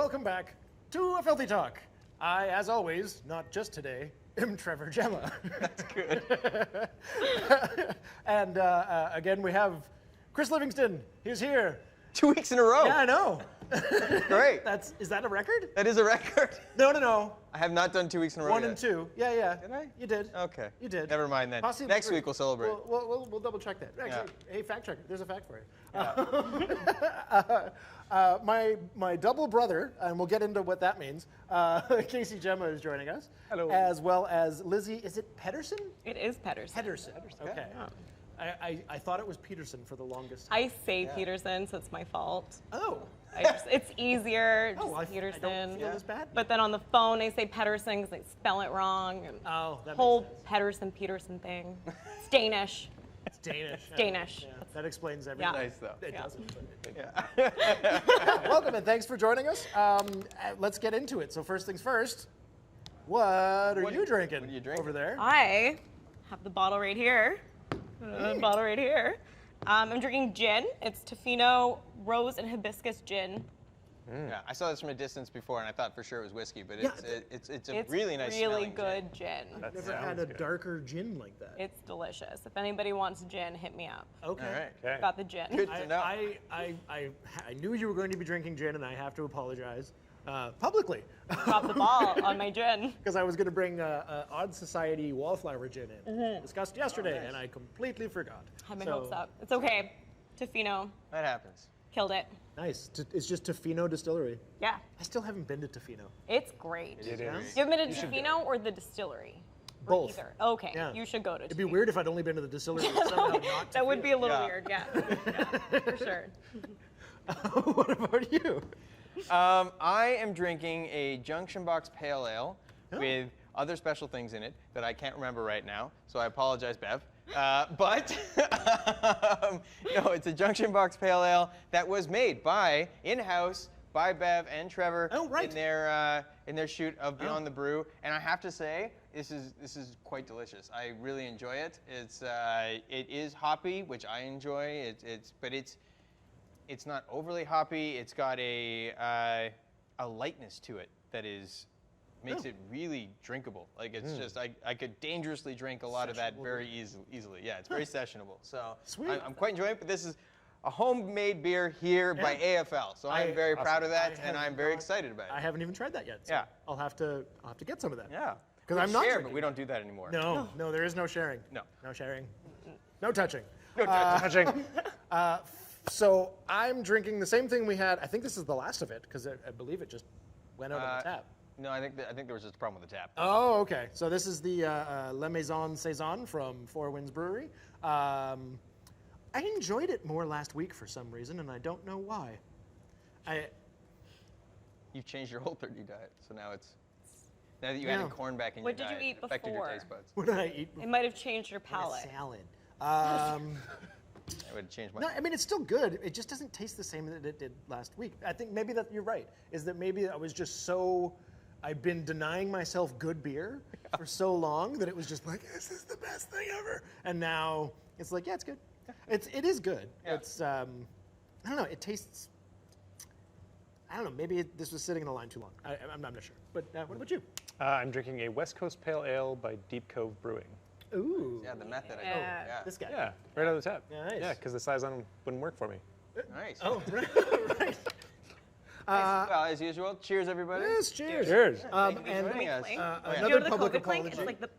welcome back to A Filthy Talk. I, as always, not just today, am Trevor Gemma. That's good. And again, we have Chris Livingston. He's here. 2 weeks in a row. Yeah, I know. Great. Is that a record? That is a record. No. I have not done 2 weeks in a row 1 yet. and 2. Yeah. Did I? You did. Okay. You did. Never mind then. Possibly Next 3. week we'll celebrate. We'll double check that. Actually, hey, fact checker. There's a fact for you. Yeah. My double brother, and we'll get into what that means. Casey Gemma is joining us. Hello. As well as Lizzi. Is it Pedersen? It is Pedersen. Pedersen. Okay. I thought it was Pedersen for the longest time. I say Pedersen, so it's my fault. Oh. It's easier, just I Pedersen. don't feel as bad. But then on the phone, they say Pedersen because they spell it wrong. And That whole makes sense. Pedersen thing. It's Danish. It's Danish. It's Danish. Yeah, that explains everything. Yeah. Nice though. It Yeah. doesn't. But Welcome and thanks for joining us. Let's get into it. So first things first, what are you drinking what are you drinking? over there? I have the bottle right here. I'm drinking gin. It's Tofino Rose and Hibiscus Gin. Yeah, I saw this from a distance before, and I thought for sure it was whiskey, but Yeah. it's a It's really nice really smelling good gin. I've never had a darker gin like that. It's delicious. If anybody wants gin, hit me up. Okay. All right. Okay. Got the gin. Good to know. I knew you were going to be drinking gin, and I have to apologize publicly Dropped the ball on my gin. because I was going to bring Odd Society Wallflower gin in, discussed yesterday, nice. and I completely forgot. Had my So, hopes up. It's okay. Tofino That happens. killed it. Nice. It's just Tofino Distillery. Yeah, I still haven't been to Tofino. it's great. It is. You haven't been to Tofino or the distillery? Or Both. Either. Okay, Yeah. you should go to It'd be Tofino. weird if I'd only been to the distillery and somehow not That would be a little Yeah. weird, yeah. For sure. What about you? I am drinking a Junction Box Pale Ale with other special things in it that I can't remember right now, so I apologize, Bev. But no, it's a Junction Box Pale Ale that was made in-house by Bev and Trevor in their shoot of Beyond the Brew, and I have to say this is quite delicious. I really enjoy it. It is hoppy, which I enjoy. It's not overly hoppy. It's got a lightness to it that makes it really drinkable. Like it's just I could dangerously drink a lot of that very easily. Yeah, it's very sessionable. So Sweet. I'm quite enjoying it. But this is a homemade beer here by AFL. So I'm very proud of that, and I'm very excited about it. I haven't even tried that yet. So Yeah. I'll have to get some of that. Yeah. 'Cause We I'm not share, drinking. but we don't do that anymore. No, there is no sharing. No. No sharing. No touching. No Touching. So I'm drinking the same thing we had. I think this is the last of it because I believe it just went out on the tap. No, I think there was just a problem with the tap. Oh, okay. So this is the La Maison Saison from Four Winds Brewery. I enjoyed it more last week for some reason, and I don't know why. You've changed your whole turkey diet, so now that you added corn back in What your did you diet, eat it affected your before? taste buds. What did I eat? It might have changed your A palate. salad. I would change my. No, I mean it's still good. It just doesn't taste the same that it did last week. I think maybe that you're right. Is that maybe I was just I've been denying myself good beer for so long that it was just like this is the best thing ever. And now it's like it's good. It is good. Yeah. It's I don't know. It tastes. I don't know. Maybe this was sitting in a line too long. I'm not sure. But what about you? I'm drinking a West Coast Pale Ale by Deep Cove Brewing. Ooh. Yeah, the method. Yeah. This guy. Yeah, right out of the tap. Nice. Yeah, because the Saison wouldn't work for me. Nice. Oh, right. Nice. Well, as usual, cheers, everybody. Yes, cheers. Cheers. Thank you for And joining us. Link. Oh, yeah. You another know the public COVID link? apology. It's like the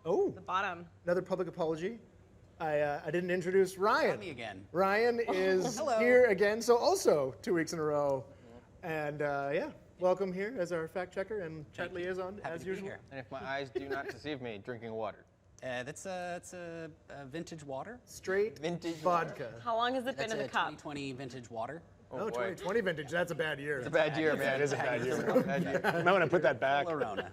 Oh, bottom. another public apology. I didn't introduce Ryan. Me again. Ryan is Hello. here again, so also 2 weeks in a row. And welcome here as our fact checker and chat liaison Happy as to be usual. here. And if my eyes do not deceive me, drinking water. That's a vintage water. Straight Vintage vodka. How long has it That's been in a the cup? 2020 vintage water. Oh, boy. 2020 vintage. That's a bad year. It's a bad year, man. It is a bad year. Bad year. I might want to put that back. Lorona.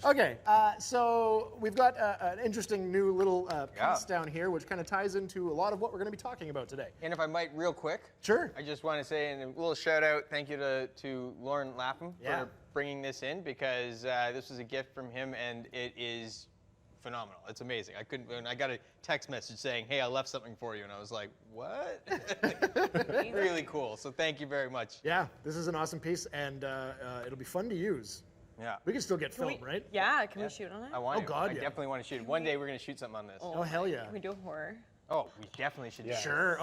Okay, so we've got an interesting new little piece down here, which kind of ties into a lot of what we're going to be talking about today. And if I might, real quick, Sure. I just want to say a little shout out, thank you to Lauren Lapham Yeah. for bringing this in because this was a gift from him and it is phenomenal. It's amazing. And I got a text message saying, "Hey, I left something for you," and I was like, "What?" Really cool. So thank you very much. Yeah, this is an awesome piece, and it'll be fun to use. Yeah. We can still get film, right? Yeah, can we shoot on it? I want to. God, I yeah. definitely want to shoot it. One day we're going to shoot something on this. Oh, hell yeah. Can we do a horror? Oh, we definitely should do Yeah. that. Sure.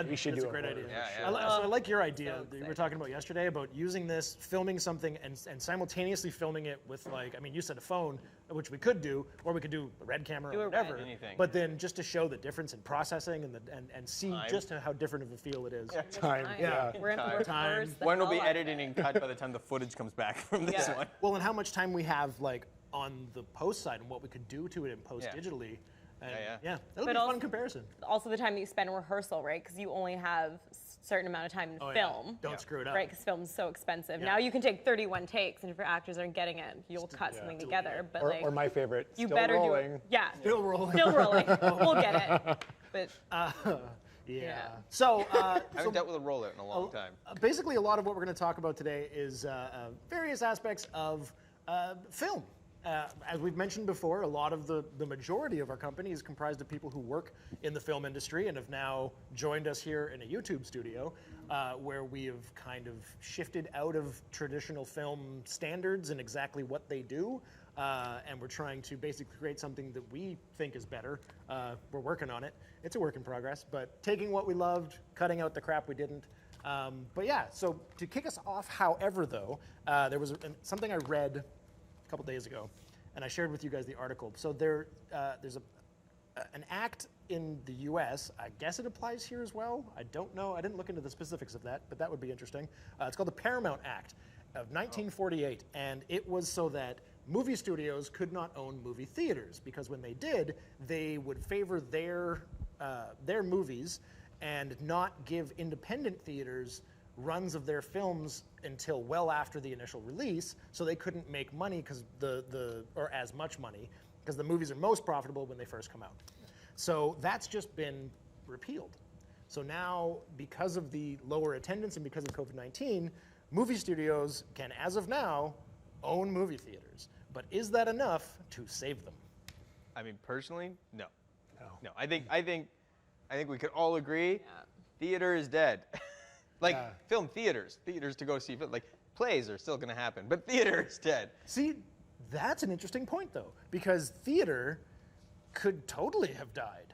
We should that's do a a great horror, idea. yeah, yeah. So I like your idea So that you were talking about yesterday about using this, filming something, and simultaneously filming it with, like, I mean, you said a phone, which we could do, or we could do a red camera Do or a red. whatever. Anything. But then just to show the difference in processing and see Time. just how different of a feel it is. Time. Yeah. We're in Time. for Time. horrors the One will hell be out of edited it. and cut by the time the footage comes back from this Yeah. one. Well, and how much time we have, like, on the post side and what we could do to it in post digitally. And Yeah. that'll But be a fun also- comparison. Also the time that you spend in rehearsal, right? Because you only have a certain amount of time in Oh, yeah. film. Don't screw it up. Right, because film's so expensive. Yeah. Now you can take 31 takes, and if your actors aren't getting it, you'll cut something together. But like, Or my favorite, you still better rolling. do it. Yeah, Still rolling. still rolling. We'll get it. But Yeah. So, I haven't dealt with a rollout in a long time. basically, a lot of what we're going to talk about today is various aspects of film. As we've mentioned before, a lot of the majority of our company is comprised of people who work in the film industry and have now joined us here in a YouTube studio where we have kind of shifted out of traditional film standards and exactly what they do. And we're trying to basically create something that we think is better. We're working on it. It's a work in progress, but taking what we loved, cutting out the crap we didn't. But yeah, so to kick us off, however, though, there was something I read a couple days ago, and I shared with you guys the article. So there's an act in the U.S. I guess it applies here as well. I don't know. I didn't look into the specifics of that, but that would be interesting. It's called the Paramount Act of 1948, and it was so that movie studios could not own movie theaters because when they did, they would favor their movies and not give independent theaters runs of their films until well after the initial release, so they couldn't make money because or as much money because the movies are most profitable when they first come out. So that's just been repealed. So now, because of the lower attendance and because of COVID-19, movie studios can, as of now, own movie theaters. But is that enough to save them? I mean, personally, no. No. I think we could all agree, theater is dead. Like film theaters to go see, like plays are still going to happen, but theater is dead. See, that's an interesting point, though, because theater could totally have died.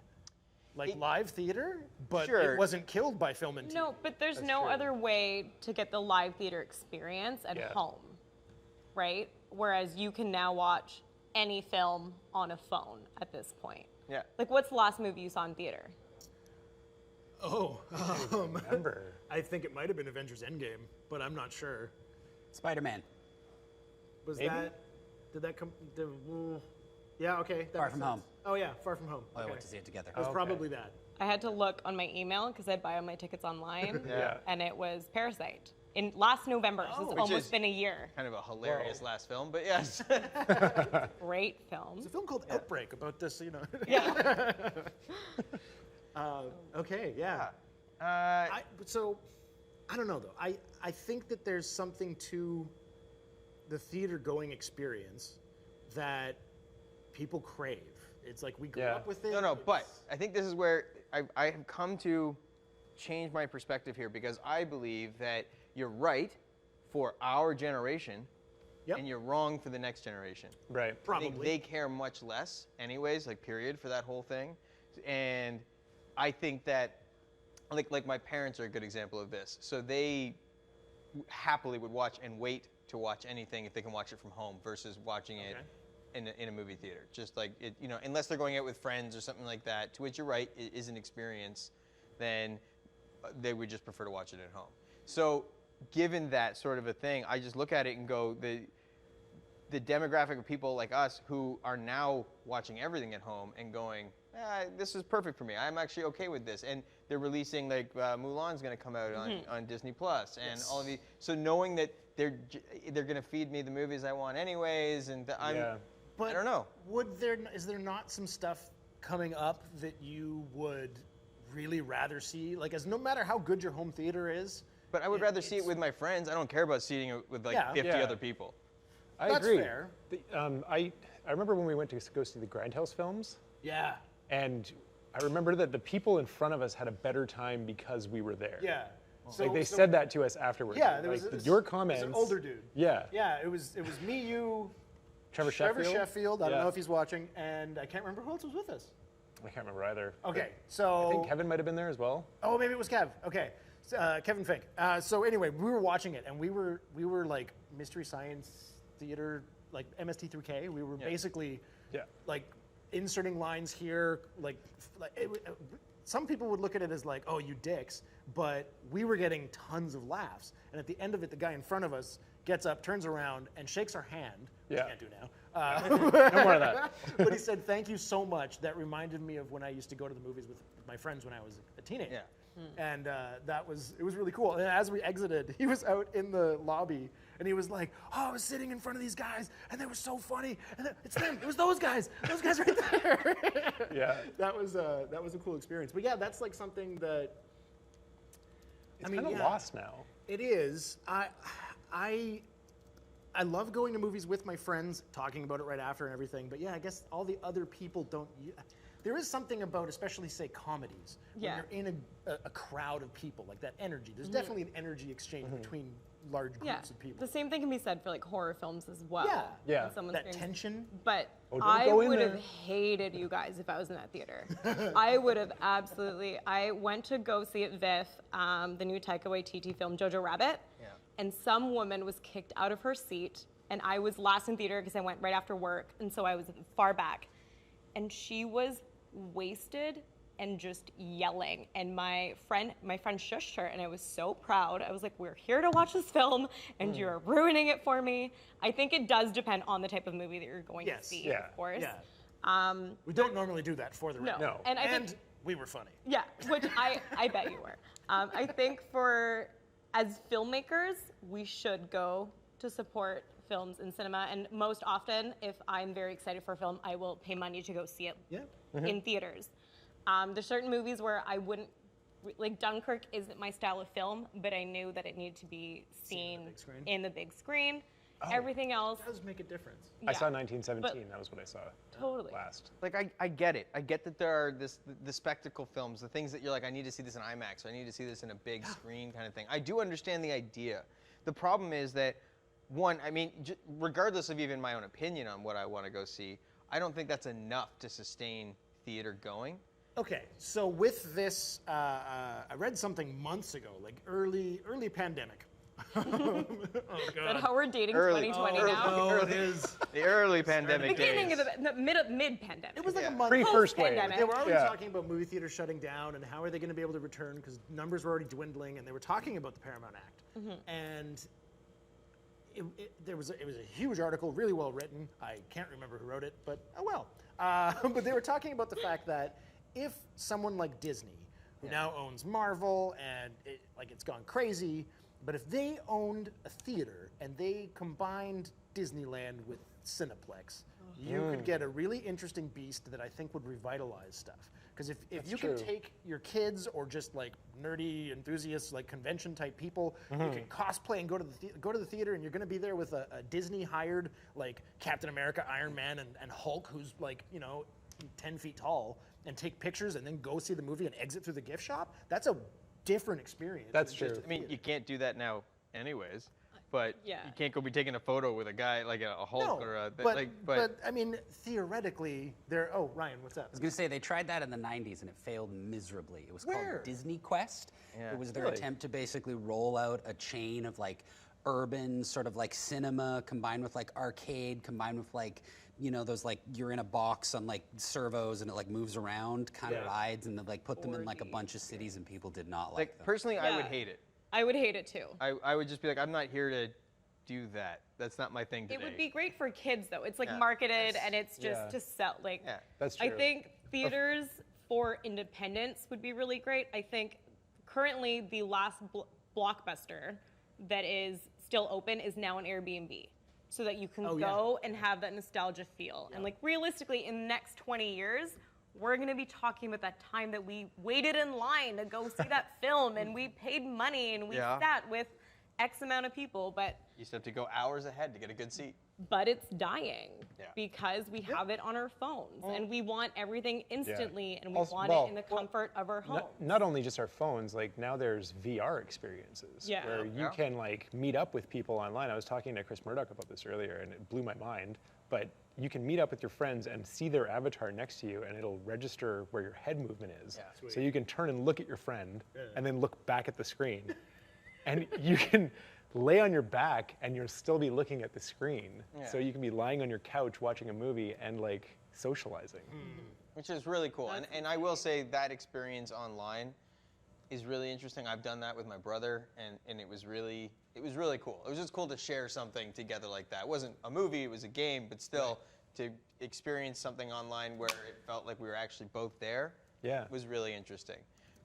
Like live theater, but Sure. it wasn't killed by film and TV. no, but there's no other way to get the live theater experience at home, right? Whereas you can now watch any film on a phone at this point. Yeah. Like, what's the last movie you saw in theater? Oh, Remember. I think it might have been Avengers Endgame, but I'm not sure. Spider-Man. Was Maybe? did that come, yeah, okay. that Far makes From sense. Home. Oh yeah, Far From Home. Oh, I Okay. went to see it together. It was probably that. I had to look on my email because I buy all my tickets online, Yeah. and it was Parasite in last November. So it's Which almost is- been a year. Kind of a hilarious last film, but yes. Great film. It's a film called Outbreak about this, you know. Yeah. Okay, yeah. So, I don't know though. I think that there's something to the theater going experience that people crave. It's like we grew Yeah. up with it. No, but It's- I think this is where I have come to change my perspective here because I believe that you're right for our generation Yep. and you're wrong for the next generation. Right. I think Probably. they care much less anyways, like period, for that whole thing. And I think that like my parents are a good example of this. So they happily would watch and wait to watch anything if they can watch it from home versus watching it in a movie theater. Just like it, you know, unless they're going out with friends or something like that, to which you're right, it is an experience, then they would just prefer to watch it at home. So given that sort of a thing, I just look at it and go, the demographic of people like us who are now watching everything at home and going, this is perfect for me. I'm actually okay with this. And they're releasing, like, Mulan's going to come out on Disney Plus and all of these. So knowing that they're going to feed me the movies I want anyways, and I don't know. Is there not some stuff coming up that you would really rather see? Like, as no matter how good your home theater is. But I would rather see it with my friends. I don't care about seeing it with like 50 Yeah. other people. I That's agree. fair. I remember when we went to go see the Grindhouse films, Yeah. and I remember that the people in front of us had a better time because we were there. Yeah. Like they said that to us afterwards. Yeah, there like, was your comments. It was an older dude. Yeah. Yeah, it was me, you, Trevor Trevor Sheffield. Sheffield. I don't Yeah. know if he's watching, and I can't remember who else was with us. I can't remember either. Okay, I so think Kevin might have been there as well. oh, maybe it was Kev. Okay, Kevin Fink. So anyway, we were watching it, and we were like Mystery Science Theater, like MST3K. We were basically like inserting lines here, some people would look at it as like, oh, you dicks, but we were getting tons of laughs. And at the end of it, the guy in front of us gets up, turns around, and shakes our hand, which I can't do now. No more of that. But he said, thank you so much. That reminded me of when I used to go to the movies with my friends when I was a teenager. Yeah. And it was really cool. And as we exited, he was out in the lobby, and he was like, oh, I was sitting in front of these guys, and they were so funny. And it's them. It was those guys right there. Yeah. That was a cool experience. But yeah, that's like something that It's kind of lost now. it is. I love going to movies with my friends, talking about it right after and everything. But yeah, I guess all the other people don't. There is something about, especially say comedies, when you're in a crowd of people, like that energy. There's definitely an energy exchange between large groups of people. The same thing can be said for like horror films as well. Yeah. Yeah. When someone's That being- tension. But don't I go in would have there. hated you guys if I was in that theater. I would have absolutely. I went to go see at VIF, the new Taika Waititi film, Jojo Rabbit, and some woman was kicked out of her seat, and I was last in theater because I went right after work, and so I was far back, and she was wasted and just yelling, and my friend shushed her, and I was so proud. I was like, we're here to watch this film, and you're ruining it for me. I think it does depend on the type of movie that you're going to see, of course. Yeah. We don't normally do that for the record. No. And I think, we were funny. yeah, which I bet you were. I think as filmmakers, we should go to support films in cinema, and most often, if I'm very excited for a film, I will pay money to go see it in theaters. There's certain movies where I wouldn't, like Dunkirk isn't my style of film, but I knew that it needed to be seen in the big screen. Everything else It does make a difference. I saw 1917. That was what I saw. Totally. Last. Like I get it. I get that there are the spectacle films, the things that you're like, I need to see this in IMAX, or I need to see this in a big screen kind of thing. I do understand the idea. The problem is that, one, I mean, regardless of even my own opinion on what I want to go see, I don't think that's enough to sustain theater going. Okay, so with this, I read something months ago, like early pandemic. Oh Is that God. how we're dating Early. 2020 now? Oh, it is. The early pandemic Beginning days. of the mid-pandemic. It was like Yeah. a month. Pre-first wave. Post-pandemic. They were already Yeah. talking about movie theaters shutting down and how are they going to be able to return because numbers were already dwindling, and they were talking about the Paramount Act. And it was a huge article, really well written. I can't remember who wrote it, but oh well. But they were talking about the fact that if someone like Disney, who now owns Marvel and it's gone crazy, but if they owned a theater and they combined Disneyland with Cineplex, you could get a really interesting beast that I think would revitalize stuff. Because if you can true. take your kids or just like nerdy enthusiasts, like convention type people, you can cosplay and go to the theater, and you're going to be there with a Disney hired like Captain America, Iron Man, and Hulk, who's like 10 feet tall, and take pictures and then go see the movie and exit through the gift shop. That's a different experience. That's than just true. a I mean, theater. you can't do that now anyways. But Yeah. you can't go be taking a photo with a guy like a Hulk No, or a but I mean, theoretically, Oh, Ryan, what's up? I was going to say they tried that in the 90s and it failed miserably. It was Where? called Disney Quest. Yeah. It was their Really? attempt to basically roll out a chain of like urban sort of like cinema combined with like arcade, combined with like, those like you're in a box on like servos and it like moves around kind of rides, and they like put them in like a bunch of cities, and people did not like them. personally, I would Yeah. hate it. I would hate it too. I would just be like, I'm not here to do that. That's not my thing today. It would be great for kids though. It's like Yeah. marketed and it's just Yeah. to sell. Like, Yeah. That's I true. think theaters for independence would be really great. I think currently the last blockbuster that is still open is now an Airbnb, so that you can go and have that nostalgia feel. And like realistically, in the next 20 years, we're gonna be talking about that time that we waited in line to go see that film, and we paid money, and we Yeah. sat with X amount of people. But You used to have to go hours ahead to get a good seat. But it's dying Yeah. because we have it on our phones and we want everything instantly and we Also- want well, it in the comfort of our home. Not only just our phones, like now there's VR experiences Yeah. where you can like meet up with people online. I was talking to Chris Murdoch about this earlier and it blew my mind, but you can meet up with your friends and see their avatar next to you and it'll register where your head movement is. Yeah. So you can turn and look at your friend and then look back at the screen. And you can lay on your back and you'll still be looking at the screen. Yeah. So you can be lying on your couch watching a movie and like socializing. Which is really cool. And I will say that experience online is really interesting. I've done that with my brother and it was really cool. It was just cool to share something together like that. It wasn't a movie, it was a game, but still to experience something online where it felt like we were actually both there was really interesting.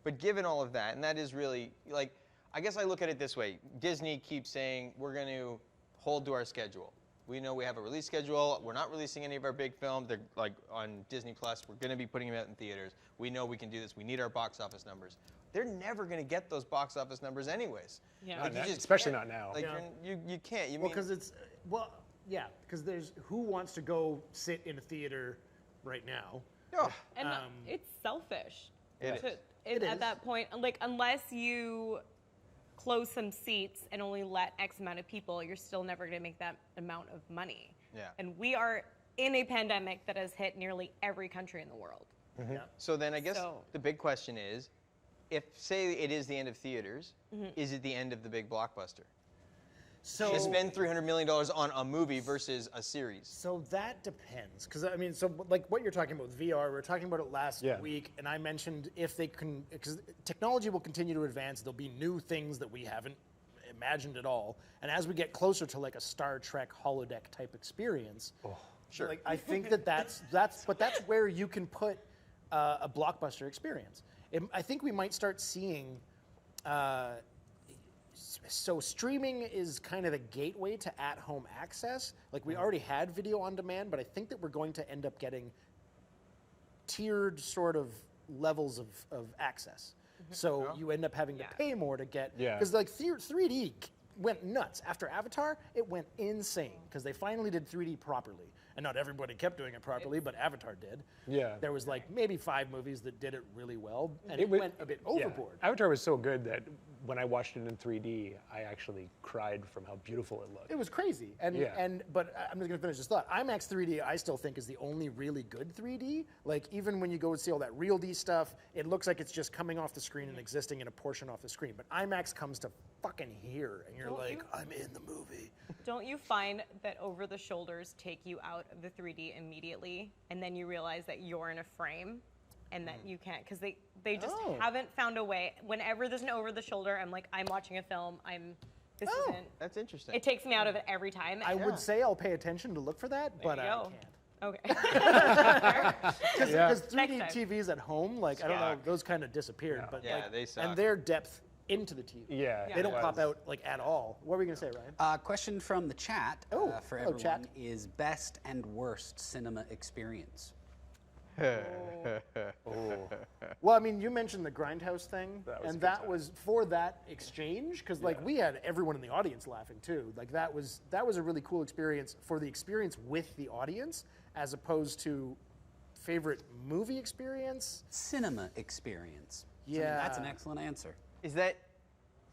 But given all of that, and that is really like, I guess I look at it this way. Disney keeps saying we're going to hold to our schedule. We know we have a release schedule. We're not releasing any of our big films. They're like on Disney Plus. We're going to be putting them out in theaters. We know we can do this. We need our box office numbers. They're never going to get those box office numbers anyways. Yeah. Like, you just Especially can't. not now. Like Yeah. you can't. You Well, mean because because there's who wants to go sit in a theater right now? oh, And it's selfish. It to- is. It at is. that point, like unless you close some seats and only let X amount of people, you're still never going to make that amount of money. Yeah. And we are in a pandemic that has hit nearly every country in the world. Yeah. So then I guess So- the big question is, if say it is the end of theaters, is it the end of the big blockbuster? So To spend $300 million on a movie versus a series. So that depends, because I mean, so like what you're talking about with VR, we were talking about it last week, and I mentioned if they can, because technology will continue to advance, there'll be new things that we haven't imagined at all, and as we get closer to like a Star Trek holodeck type experience, Sure. like I think that's where you can put a blockbuster experience. I think we might start seeing. So streaming is kind of the gateway to at-home access. Like we already had video on demand, but I think that we're going to end up getting tiered sort of levels of access. So you end up having to pay more to get, because like 3D went nuts. After Avatar, it went insane because they finally did 3D properly. And not everybody kept doing it properly, but Avatar did. Yeah. There was like maybe 5 movies that did it really well, and It it was- went a bit overboard. Avatar was so good that when I watched it in 3D, I actually cried from how beautiful it looked. It was crazy, but I'm just gonna finish this thought. IMAX 3D, I still think is the only really good 3D. Like even when you go and see all that Real D stuff, it looks like it's just coming off the screen and existing in a portion off the screen. But IMAX comes to fucking here, and you're like, I'm in the movie. Don't you find that over the shoulders take you out of the 3D immediately, and then you realize that you're in a frame, and that you can't, because they just haven't found a way. Whenever there's an over the shoulder, I'm like, I'm watching a film. This isn't. That's interesting. It takes me out of it every time. I would say I'll pay attention to look for that, but you I go. can't. Okay. Because 3D Next time. TVs at home, like I don't know, Suck. those kind of disappeared. But Yeah, like, they suck. and their depth into the TV. Yeah. They don't it pop was. out like at all. What were you gonna say, Ryan? Question from the chat Oh, for hello, everyone chat. is best and worst cinema experience. Well, I mean, you mentioned the Grindhouse thing, That was a and good that time. was for that exchange because like we had everyone in the audience laughing too. Like that was a really cool experience for the experience with the audience as opposed to favorite movie experience. Cinema experience. Yeah. That's an excellent answer. Is that,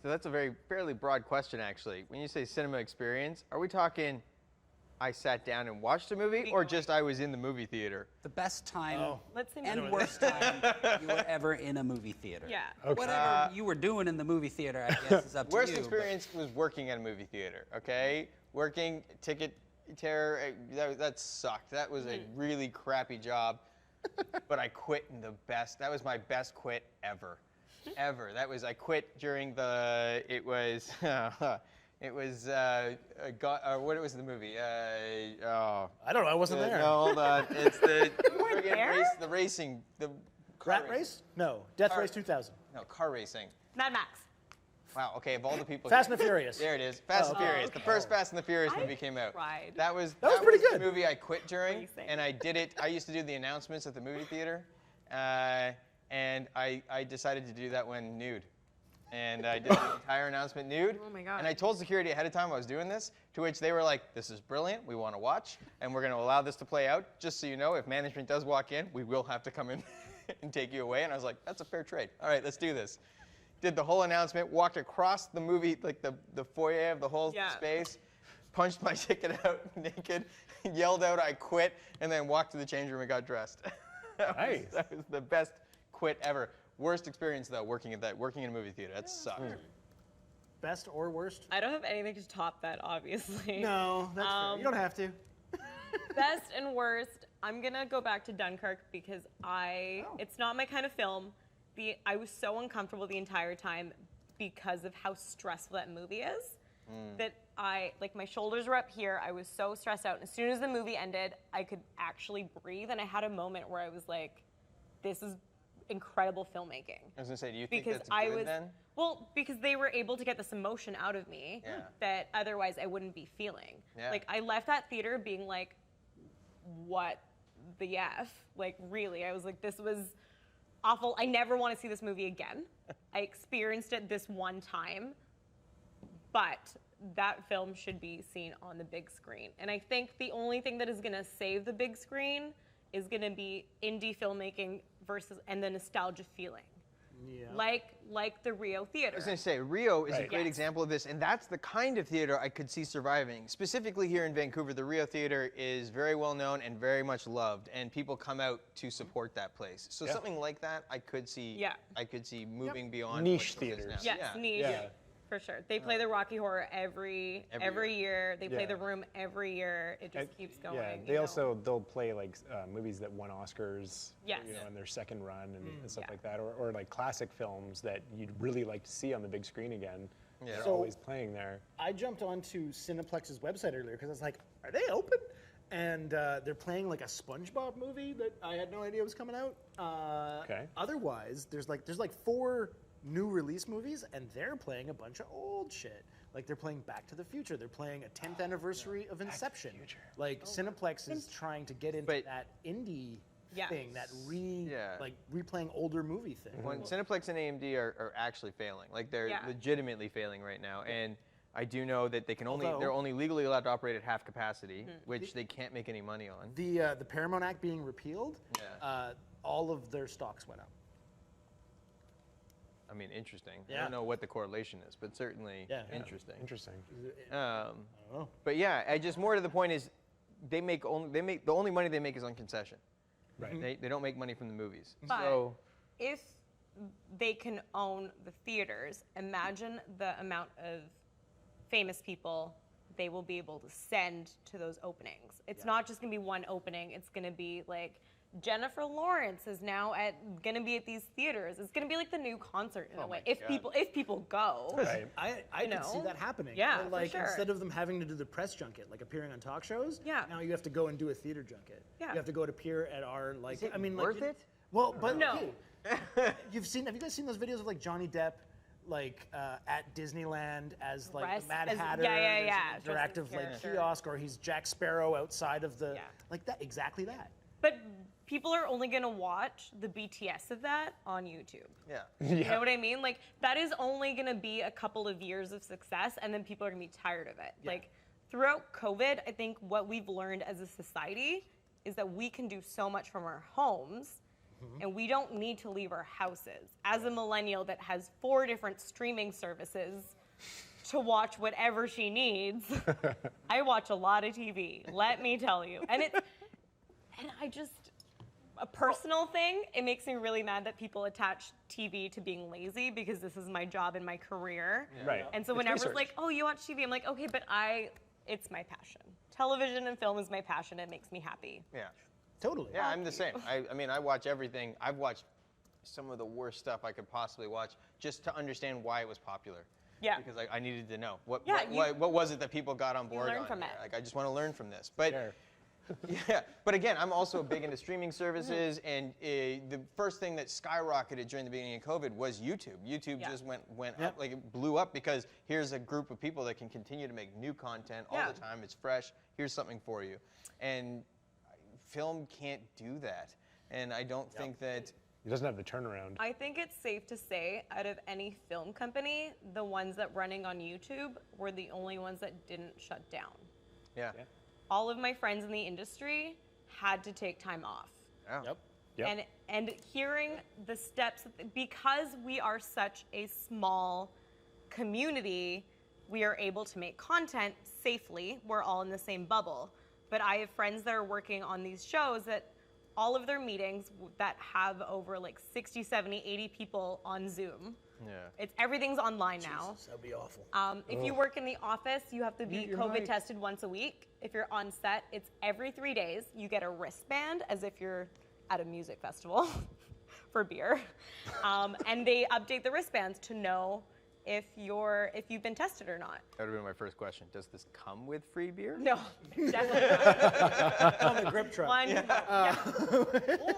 so that's a fairly broad question actually. When you say cinema experience, are we talking I sat down and watched a movie or just I was in the movie theater? The best time Let's see. and worst time you were ever in a movie theater. Yeah. Whatever you were doing in the movie theater, I guess, is up to Worst you. but- experience was working at a movie theater, okay? Working ticket terror, that sucked. That was a really crappy job, but I quit in the best. That was my best quit ever. Ever. I quit during the, it was what was the movie? I don't know. I wasn't there. No, hold on. It's the weren't friggin' there? the racing, the car Rat Race? No. Death Race 2000. No, car racing. Mad Max. Wow. Okay, of all the people. Fast and the Furious. There it is. Fast and Furious. The first Fast and the Furious movie came out. cried. That was pretty the good. movie I quit during, Racing. and I did it. I used to do the announcements at the movie theater, and I decided to do that when nude, And I did the entire announcement nude. Oh my God. And I told security ahead of time I was doing this, to which they were like, this is brilliant, we want to watch, and we're going to allow this to play out. Just so you know, if management does walk in, we will have to come in and take you away. And I was like, that's a fair trade. All right, let's do this. Did the whole announcement, walked across the movie, like the foyer of the whole space, punched my ticket out naked, yelled out I quit, and then walked to the change room and got dressed. Nice. That was the best quit ever. Worst experience though, working in a movie theater. That sucked. Best or worst? I don't have anything to top that, obviously. No, that's fair. You don't have to. Best and worst, I'm gonna go back to Dunkirk because it's not my kind of film. I was so uncomfortable the entire time because of how stressful that movie is. That my shoulders were up here. I was so stressed out. And as soon as the movie ended, I could actually breathe. And I had a moment where I was like, this is incredible filmmaking. I was gonna say, do you think that's good then? Well, because they were able to get this emotion out of me that otherwise I wouldn't be feeling. Yeah. Like, I left that theater being like, what the F? Like, really, I was like, this was awful. I never want to see this movie again. I experienced it this one time, but that film should be seen on the big screen. And I think the only thing that is going to save the big screen is going to be indie filmmaking and the nostalgia feeling. Yeah. Like the Rio Theater. I was going to say, Rio is a great example of this, and that's the kind of theater I could see surviving. Specifically here in Vancouver, the Rio Theater is very well known and very much loved, and people come out to support that place. So something like that, I could see. I could see moving beyond niche theaters. Yes, niche. Yeah. For sure. They play the Rocky Horror every year. They play The Room every year. It just keeps going. Yeah, they'll play like movies that won Oscars in their second run and stuff like that, or like classic films that you'd really like to see on the big screen again. Yeah. They're always playing there. I jumped onto Cineplex's website earlier because I was like, are they open? And they're playing like a SpongeBob movie that I had no idea was coming out. Otherwise, there's like 4 new release movies, and they're playing a bunch of old shit. Like, they're playing Back to the Future. They're playing a 10th anniversary of Inception. Like, Cineplex is trying to get into that indie thing, that replaying older movie thing. When Cineplex and AMD are actually failing. Like, they're legitimately failing right now. And I do know that they're only legally allowed to operate at half capacity, which they can't make any money on. The Paramount Act being repealed, all of their stocks went up. I mean, interesting. I don't know what the correlation is, but certainly interesting. Interesting. But yeah, more to the point is, the only money they make is on concession. Right. They don't make money from the movies. But so if they can own the theaters, imagine the amount of famous people they will be able to send to those openings. It's not just going to be one opening. It's going to be like, Jennifer Lawrence is now going to be at these theaters. It's going to be like the new concert in a way. If people go, I can see that happening. Yeah, like for sure. Instead of them having to do the press junket, like appearing on talk shows. Now you have to go and do a theater junket. You have to go to appear at our like. Is it worth it? Well, but no. Have you guys seen those videos of like Johnny Depp? Like at Disneyland as like the Mad Hatter, interactive like kiosk, or he's Jack Sparrow outside of the like that. Exactly that. But people are only going to watch the BTS of that on YouTube. You know what I mean? Like, that is only going to be a couple of years of success, and then people are going to be tired of it. Like, throughout COVID, I think what we've learned as a society is that we can do so much from our homes, and we don't need to leave our houses. As a millennial that has 4 different streaming services to watch whatever she needs, I watch a lot of TV, let me tell you. And I just, a personal thing, it makes me really mad that people attach TV to being lazy, because this is my job and my career. Right. And so whenever it's like, oh, you watch TV, I'm like, okay, but it's my passion. Television and film is my passion. It makes me happy. Yeah. Totally. Yeah, I'm the same. I mean, I watch everything. I've watched some of the worst stuff I could possibly watch just to understand why it was popular. Yeah. Because I needed to know what was it that people got on board. You learn from it. Like, I just want to learn from this. But but again, I'm also big into streaming services, and the first thing that skyrocketed during the beginning of COVID was YouTube. YouTube just went up, like it blew up, because here's a group of people that can continue to make new content all the time. It's fresh. Here's something for you. And film can't do that. And I don't think that It doesn't have the turnaround. I think it's safe to say, out of any film company, the ones that running on YouTube were the only ones that didn't shut down. Yeah. All of my friends in the industry had to take time off. Yeah. Yep. And hearing the steps, because we are such a small community, we are able to make content safely. We're all in the same bubble. But I have friends that are working on these shows that all of their meetings that have over like 60, 70, 80 people on Zoom. Yeah. Everything's online now. Jesus, that'd be awful. If you work in the office, you have to be Mute your COVID mic. tested once a week. If you're on set, it's every 3 days. You get a wristband as if you're at a music festival for beer. And they update the wristbands to know if you've been tested or not. That would have been my first question. Does this come with free beer? No, definitely not. On the grip truck.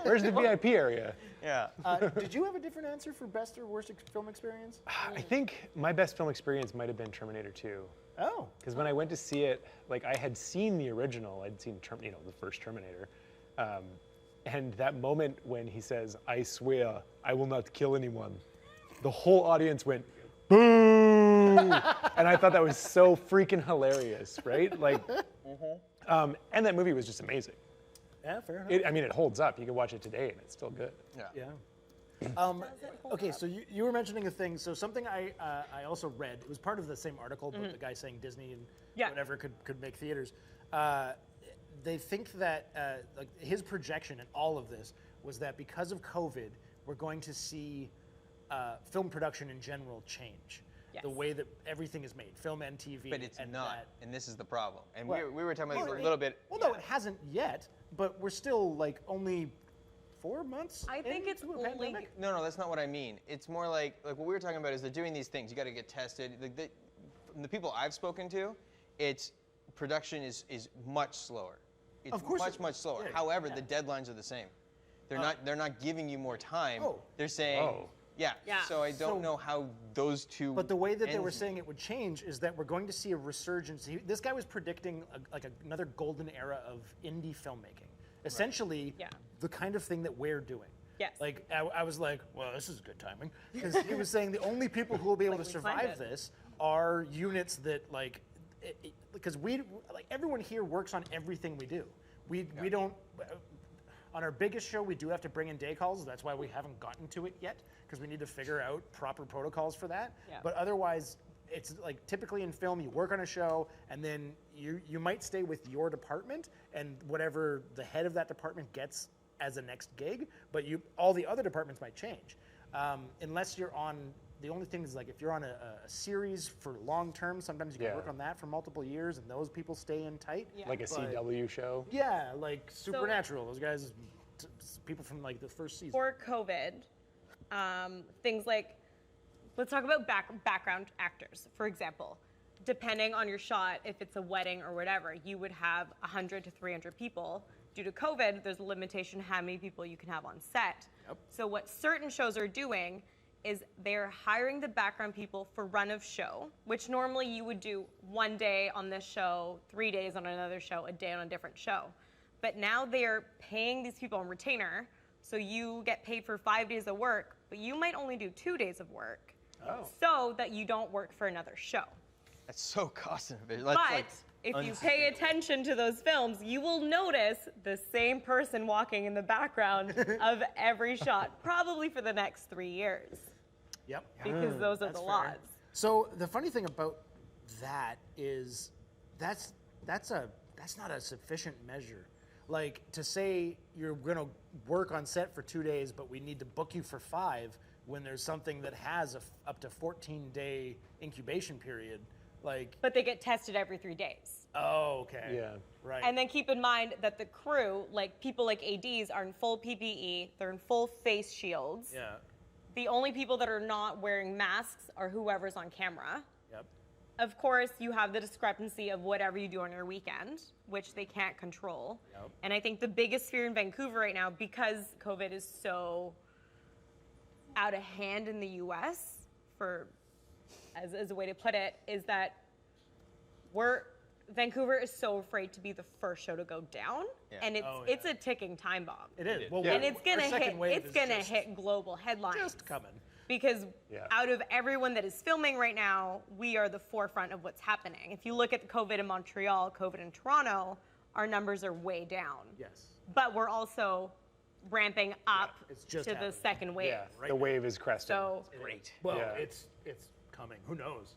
Where's the VIP area? Yeah. Did you have a different answer for best or worst film experience? I think my best film experience might have been Terminator 2. Oh. Because when I went to see it, like I had seen the original, I'd seen the first Terminator, and that moment when he says, "I swear, I will not kill anyone," the whole audience went, "Boo!" And I thought that was so freaking hilarious, right? Like, and that movie was just amazing. Yeah, fair enough. I mean, it holds up. You can watch it today, and it's still good. Yeah. Okay, so you were mentioning a thing. So something I also read. It was part of the same article, but the guy saying Disney and whatever could make theaters. They think that like his projection in all of this was that because of COVID, we're going to see film production in general change. Yes. The way that everything is made, film and TV. But it's not, and this is the problem. And Well, we were talking about this a little bit. Well, no, it hasn't yet, but we're still like only 4 months. I think it's into a only pandemic. No, that's not what I mean. It's more like what we were talking about is they're doing these things. You got to get tested. From the people I've spoken to, production is much slower. It's Of course much slower. yeah, However, the deadlines are the same. They're not giving you more time. Oh. They're saying yeah. So I don't know how those two. But the way that they were ends- saying it would change is that we're going to see a resurgence. This guy was predicting another golden era of indie filmmaking. Essentially, the kind of thing that we're doing. Yes. Like, I was like, well, this is good timing. Because he was saying the only people who will be able to we planned survive it. this are units that, like, because everyone here works on everything we do. We don't, on our biggest show, we do have to bring in day calls. That's why we haven't gotten to it yet, because we need to figure out proper protocols for that. Yeah. But otherwise, it's like typically in film, you work on a show, and then you might stay with your department and whatever the head of that department gets as a next gig, but all the other departments might change. Unless you're on, the only thing is like if you're on a series for long term, sometimes you can work on that for multiple years and those people stay in tight. Yeah. Like a CW show. Yeah, like Supernatural, those guys, people from like the first season. For COVID, things like, let's talk about background actors, for example. Depending on your shot, if it's a wedding or whatever, you would have 100 to 300 people. Due to COVID, there's a limitation how many people you can have on set. Yep. So what certain shows are doing is they're hiring the background people for run of show, which normally you would do 1 day on this show, 3 days on another show, a day on a different show. But now they're paying these people on retainer, so you get paid for 5 days of work, but you might only do 2 days of work, so that you don't work for another show. That's so cost inefficient. But if you pay attention to those films, you will notice the same person walking in the background of every shot, probably for the next 3 years, Yep. because those are the fair. laws. So the funny thing about that is that's not a sufficient measure. Like to say you're going to work on set for 2 days, but we need to book you for 5 when there's something that has up to 14-day incubation period. Like, But they get tested every 3 days. oh, okay. Yeah. Right. And then keep in mind that the crew, like people like ADs, are in full PPE, they're in full face shields. yeah. The only people that are not wearing masks are whoever's on camera. Yep. Of course, you have the discrepancy of whatever you do on your weekend, which they can't control. Yep. And I think the biggest fear in Vancouver right now, because COVID is so out of hand in the US, as a way to put it, is that Vancouver is so afraid to be the first show to go down, and it's a ticking time bomb. It is. Well, And it's gonna our second hit. wave It's is gonna just- hit global headlines. Just coming. Because out of everyone that is filming right now, we are the forefront of what's happening. If you look at the COVID in Montreal, COVID in Toronto, our numbers are way down. Yes. But we're also ramping up it's just to the happening. second wave. Yeah, the wave is cresting. So Great. Well, Yeah. it's coming. Who knows?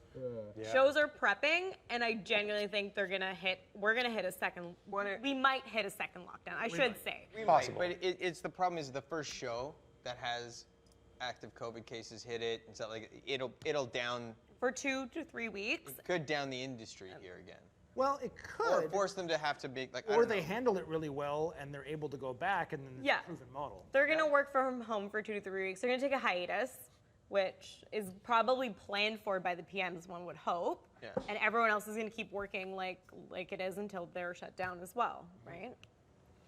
shows are prepping, and I genuinely think we're gonna hit a second. We might hit a second lockdown. I should say. We Possible. might, but it's the problem is the first show that has active COVID cases hit it and stuff like it'll down For 2 to 3 weeks. could down the industry here again, Well, it or could. force them to have to be like. I Or don't they know. handle it really well and they're able to go back and then it's Yeah. a proven model. They're gonna work from home for 2 to 3 weeks. They're gonna take a hiatus, which is probably planned for by the PMs, one would hope. Yeah. And everyone else is gonna keep working like it is until they're shut down as well, right?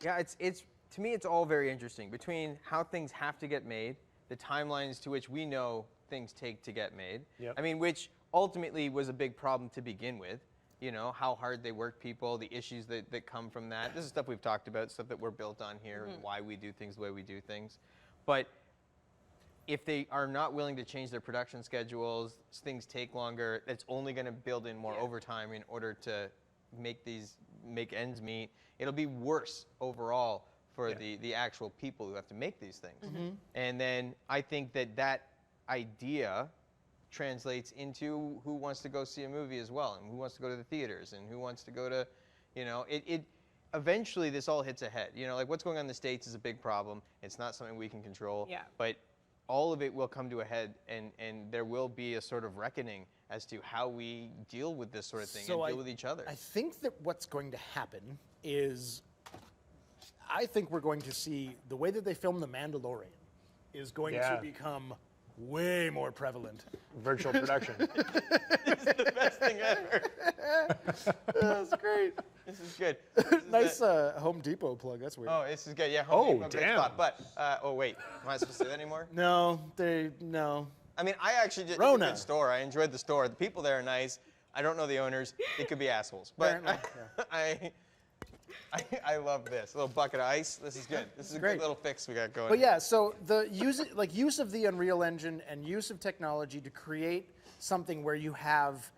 Yeah, it's to me it's all very interesting between how things have to get made, the timelines to which we know things take to get made. Yep. I mean, which ultimately was a big problem to begin with. You know, how hard they work people, the issues that come from that. This is stuff we've talked about, stuff that we're built on here, and why we do things the way we do things. But if they are not willing to change their production schedules, things take longer, it's only going to build in more overtime in order to make ends meet. It'll be worse overall for the actual people who have to make these things. And then I think that idea translates into who wants to go see a movie as well, and who wants to go to the theaters, and who wants to go to, it eventually this all hits a head. Like what's going on in the States is a big problem. It's not something we can control. Yeah. But all of it will come to a head, and there will be a sort of reckoning as to how we deal with this sort of thing and deal with each other. I think that what's going to happen is I think we're going to see the way that they film The Mandalorian is going to become way more prevalent. Virtual production. It's the best thing ever. That's great. This is good. Nice Home Depot plug. That's weird. Oh, this is good. Yeah. Oh, Home Depot, great damn. spot. But oh wait, am I supposed to say that anymore? No. I mean, I actually did. It's a Rona. good store. I enjoyed the store. The people there are nice. I don't know the owners. They could be assholes. But Apparently, I love this. A little bucket of ice. This is good. This is a Great. good little fix we got going. But yeah, so the use of the Unreal Engine and use of technology to create something where you have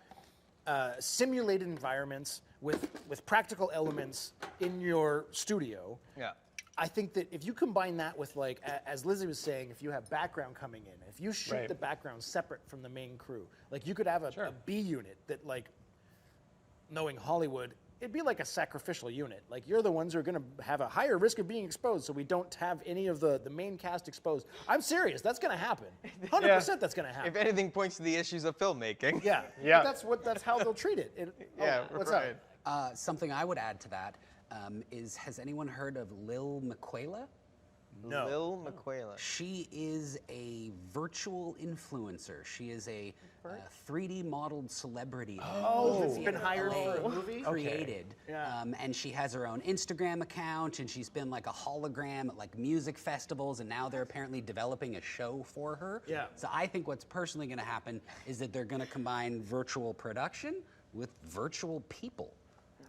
simulated environments with practical elements in your studio. Yeah. I think that if you combine that with as Lizzie was saying, if you have background coming in, if you shoot Right. the background separate from the main crew, you could have a B unit that knowing Hollywood, it'd be like a sacrificial unit. You're the ones who are going to have a higher risk of being exposed, so we don't have any of the main cast exposed. I'm serious. That's going to happen. 100% that's going to happen. If anything points to the issues of filmmaking. Yeah. Yeah. That's how they'll treat it. Yeah. What's right. up? Something I would add to that is, has anyone heard of Lil Miquela? No. Lil Miquela. She is a virtual influencer. She is a 3D modeled celebrity. That's been hired for a movie? Created. Yeah. And she has her own Instagram account, and she's been like a hologram at music festivals, and now they're apparently developing a show for her. Yeah. So I think what's personally going to happen is that they're going to combine virtual production with virtual people.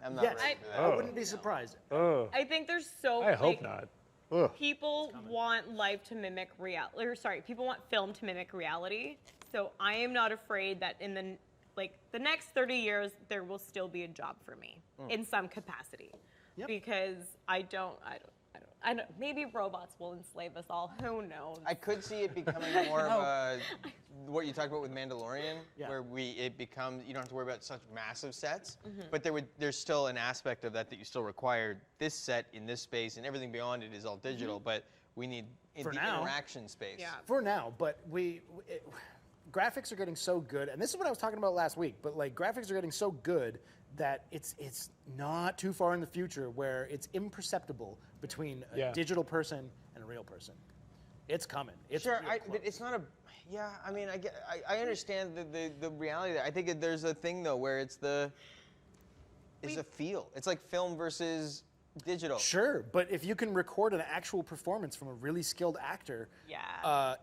I'm not Yes. ready for that. I wouldn't be surprised. Oh, I think there's so. I hope not. Ugh. People want life to mimic reality. Or sorry, people want film to mimic reality. So I am not afraid that in the next 30 years there will still be a job for me in some capacity, because I don't. Maybe robots will enslave us all. Who knows? I could see it becoming more of a what you talked about with Mandalorian, where it becomes you don't have to worry about such massive sets, but there's still an aspect of that you still require this set in this space, and everything beyond it is all digital. But we need the interaction space. Yeah. For now, but graphics are getting so good, and this is what I was talking about last week, but graphics are getting so good that it's not too far in the future where it's imperceptible between a digital person and a real person. It's coming. It's Sure, real but it's not a. Yeah, I mean, I understand the reality there. I think there's a thing though where it's a feel. It's like film versus digital. Sure, but if you can record an actual performance from a really skilled actor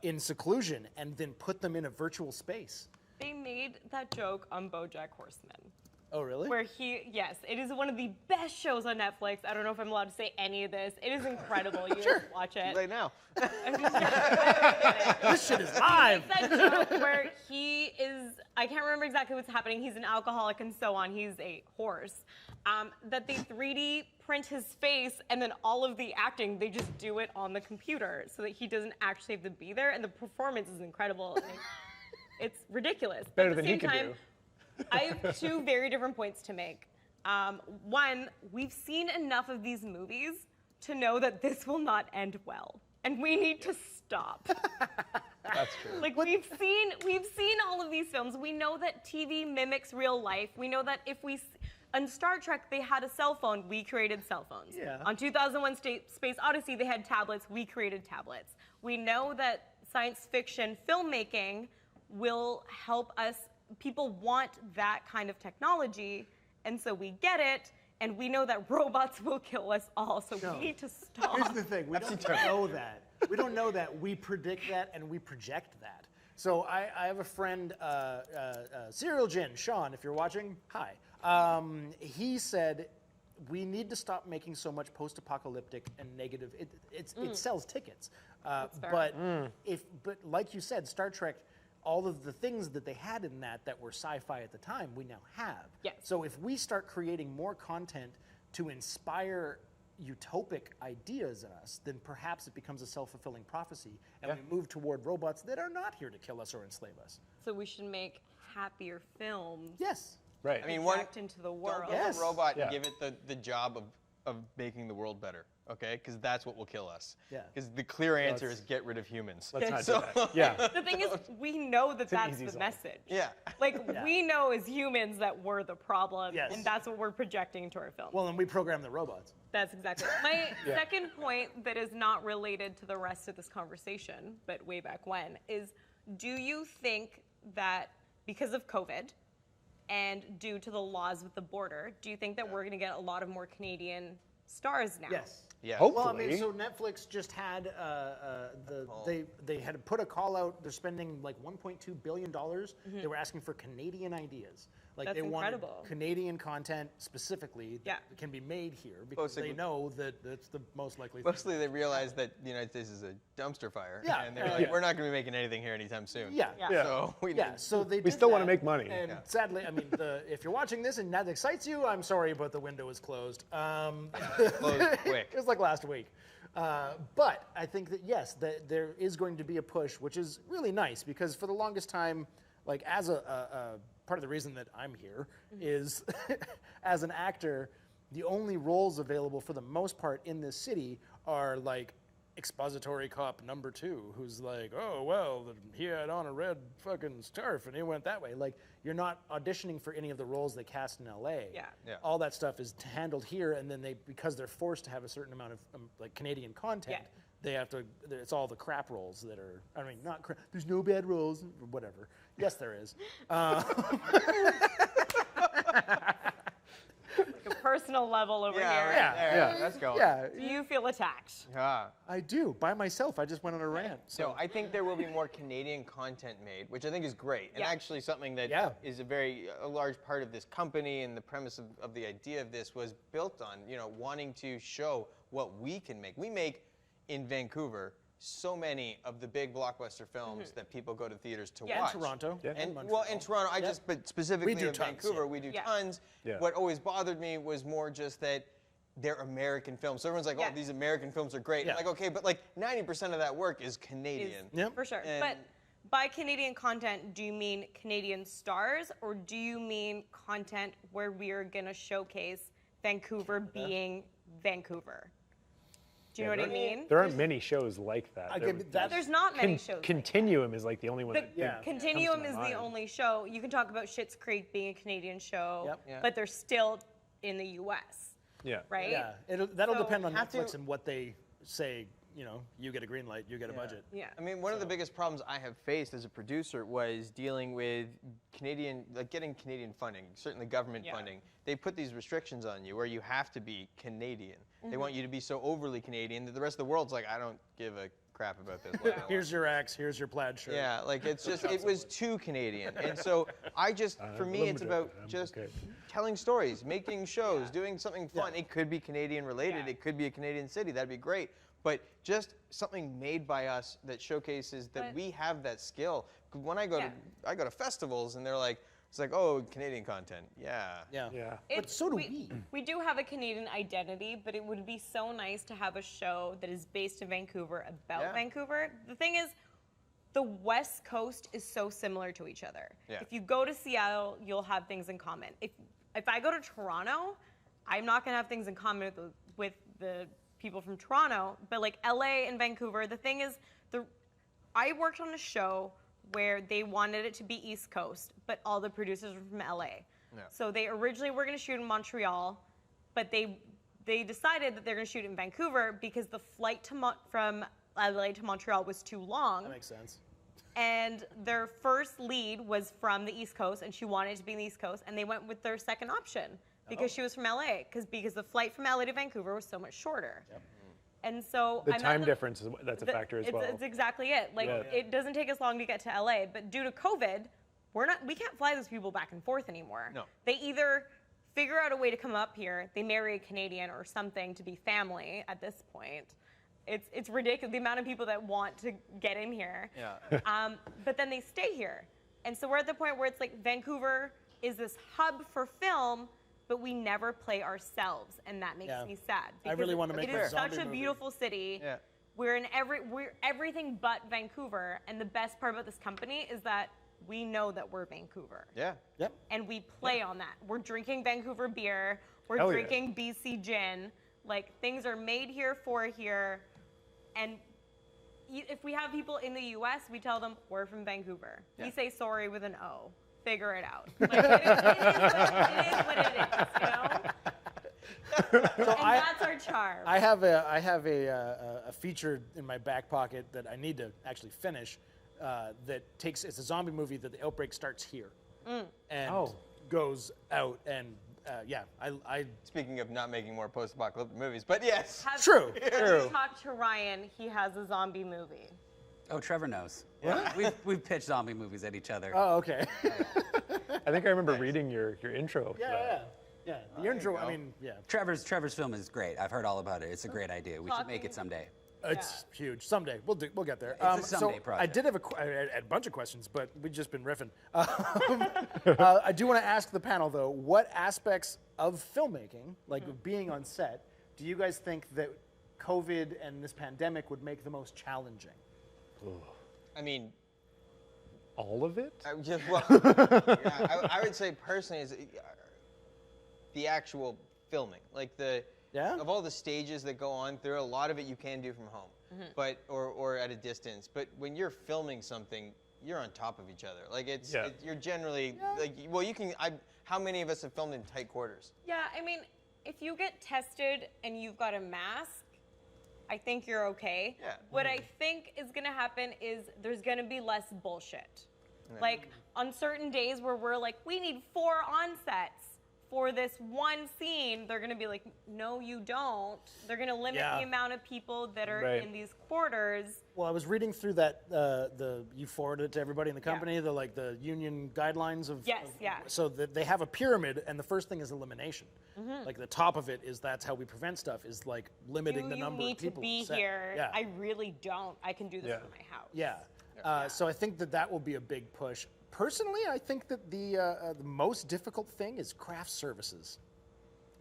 in seclusion and then put them in a virtual space. They made that joke on BoJack Horseman. Oh, really? Where yes, it is one of the best shows on Netflix. I don't know if I'm allowed to say any of this. It is incredible. You should watch it. Right now. This shit is live. It's that joke where he is, I can't remember exactly what's happening. He's an alcoholic and so on. He's a horse. That they 3D print his face, and then all of the acting, they just do it on the computer so that he doesn't actually have to be there. And the performance is incredible. It's ridiculous. But Better at the than he same could time, do. I have two very different points to make. One, we've seen enough of these movies to know that this will not end well, and we need to stop. That's true. Like we've seen all of these films. We know that TV mimics real life. We know that on Star Trek they had a cell phone. We created cell phones. Yeah. On 2001: Space Odyssey they had tablets. We created tablets. We know that science fiction filmmaking will help us. People want that kind of technology, and so we get it, and we know that robots will kill us all, so we need to stop. Here's the thing, we don't know that. We don't know that. We predict that and we project that. So I have a friend, Serial Jin, Sean, if you're watching, hi. He said, we need to stop making so much post-apocalyptic and negative. It sells tickets. But like you said, Star Trek, all of the things that they had in that were sci-fi at the time, we now have. Yes. So if we start creating more content to inspire utopic ideas in us, then perhaps it becomes a self-fulfilling prophecy, and we move toward robots that are not here to kill us or enslave us. So we should make happier films. Yes. Right. I mean, Project into the world. Don't build Yes. a robot Yeah. and give it the job of making the world better, okay? Because that's what will kill us. Yeah. Because the clear answer is get rid of humans. Let's not So- do that. Yeah. The thing is, we know that that's easy the solve. message. Yeah. Like, we know as humans that we're the problem, Yes. and that's what we're projecting into our film. Well, and we program the robots. That's exactly it. My second point that is not related to the rest of this conversation, but way back when, is do you think that because of COVID and due to the laws with the border, do you think that we're going to get a lot of more Canadian stars now? Yes. Yeah. Well, I Hopefully. mean, so Netflix just had they had put a call out. They're spending like $1.2 billion. They were asking for Canadian ideas. Like That's they wanted incredible. Canadian content specifically Yeah. that can be made here because Mostly- they know that that's the most likely. Mostly they realized that the United States is a dumpster fire. Yeah. And they were like, we're not going to be making anything here anytime soon. Yeah. Yeah. So we Yeah, need- so they We did still wanna that, make money. And sadly, I mean, if you're watching this and that excites you, I'm sorry, but the window is closed. Close quick. It was like last week. But I think that, yes, that there is going to be a push, which is really nice because for the longest time, like as a part of the reason that I'm here is as an actor, the only roles available for the most part in this city are like expository cop number 2 who's like, oh, well, he had on a red fucking scarf and he went that way. Like, you're not auditioning for any of the roles they cast in LA. Yeah. Yeah. All that stuff is handled here, and then because they're forced to have a certain amount of like Canadian content, Yeah. they have to, it's all the crap roles that are, I mean, not crap, there's no bad roles, or whatever. Yes, there is. Like a personal level over Yeah, here. right Yeah, there. yeah. That's going. Yeah, Do you feel attacked? Yeah. I do, by myself. I just went on a rant. So I think there will be more Canadian content made, which I think is great, and Yeah. actually something that is Yeah. a large part of this company, and the premise of the idea of this was built on, wanting to show what we can make. We make in Vancouver so many of the big blockbuster films that people go to theaters to Yeah. watch. Toronto. Yeah. And Montreal. well, in Toronto, but specifically do in tons, Vancouver, yeah. we do Yeah. tons. Yeah. What always bothered me was more just that they're American films. So everyone's like, Yeah. oh, these American films are great. Yeah. I'm like, okay, but like 90% of that work is Canadian. Yep. For sure. And- But by Canadian content, do you mean Canadian stars, or do you mean content where we are going to showcase Vancouver being Vancouver? Do you know what I mean? There aren't many shows like that. There's not many shows. like that. Continuum is like the only one. The that Yeah. Continuum comes to is my the mind. only show. You can talk about Schitt's Creek being a Canadian show, Yep. Yeah. but they're still in the U.S., Yeah. right? Yeah, that'll So depend on have Netflix to- and what they say, you get a green light, you get a budget. Yeah. I mean, one of the biggest problems I have faced as a producer was dealing with getting Canadian funding, certainly government Yeah. funding. They put these restrictions on you where you have to be Canadian. Mm-hmm. They want you to be so overly Canadian that the rest of the world's like, I don't give a crap crap about this. Like, Here's your axe. Here's your plaid shirt. yeah, like it's just, it was too Canadian. And so I just, for me, it's about just telling stories, making shows, doing something fun. It could be Canadian related. It could be a Canadian city. That'd be great. But just something made by us that showcases that we have that skill. When I go to festivals and they're like, it's like, oh, Canadian content. Yeah. But so do we. We do have a Canadian identity, but it would be so nice to have a show that is based in Vancouver about Vancouver. The thing is, the West Coast is so similar to each other. Yeah. If you go to Seattle, you'll have things in common. If I go to Toronto, I'm not gonna have things in common with the people from Toronto, but like LA and Vancouver, the thing is, I worked on a show where they wanted it to be East Coast, but all the producers were from LA. Yeah. So they originally were going to shoot in Montreal, but they decided that they're going to shoot in Vancouver because the flight from LA to Montreal was too long. That makes sense. And their first lead was from the East Coast, and she wanted to be in the East Coast, and they went with their second option because she was from LA, because the flight from LA to Vancouver was so much shorter. Yep. And so the time difference, that's a factor as well. That's exactly it. Like, it doesn't take us long to get to LA, but due to COVID, we can't fly those people back and forth anymore. No. They either figure out a way to come up here, they marry a Canadian or something to be family at this point. It's ridiculous, the amount of people that want to get in here. Yeah. But then they stay here. And so we're at the point where it's like Vancouver is this hub for film, but we never play ourselves, and that makes me sad. I really want to make it a is zombie such a movie. beautiful city. Yeah. We're everything but Vancouver, and the best part about this company is that we know that we're Vancouver. Yeah. Yep. And we play on that. We're drinking Vancouver beer. We're Hell yeah. drinking BC gin. Like, things are made here for here, and if we have people in the U.S., we tell them we're from Vancouver. Yeah. We say sorry with an O. Figure it out. Like, it is what it is, you know? So And that's our charm. I have a feature in my back pocket that I need to actually finish. It's a zombie movie that the outbreak starts here and goes out, and I Speaking of not making more post-apocalyptic movies, but yes. True. Have you talked to Ryan? He has a zombie movie. Oh, Trevor knows. We've pitched zombie movies at each other. Oh, okay. I think I remember reading your intro. Yeah. The intro. I mean, Trevor's film is great. I've heard all about it. It's a great idea. We should make it someday. It's huge. Someday we'll get there. It's a someday so project. I did have a bunch of questions, but we've just been riffing. I do want to ask the panel though, what aspects of filmmaking, like being on set, do you guys think that COVID and this pandemic would make the most challenging? I mean, all of it? I would say personally is the actual filming, like of all the stages that go on, there are a lot of it you can do from home, but or at a distance. But when you're filming something, you're on top of each other. Like you're generally like, well, you can. How many of us have filmed in tight quarters? Yeah, I mean, if you get tested and you've got a mask, I think you're okay. Yeah. What I think is gonna happen is there's gonna be less bullshit. Like on certain days where we're like, we need 4 onsets for this one scene, they're gonna be like, no, you don't. They're gonna limit the amount of people that are in these quarters. Well, I was reading through that you forwarded it to everybody in the company, the union guidelines of so that they have a pyramid, and the first thing is elimination. Like the top of it is that's how we prevent stuff, is like limiting the number of people. You need to be here. Yeah. I really don't. I can do this from my house. Yeah. So I think that will be a big push. Personally, I think that the most difficult thing is craft services.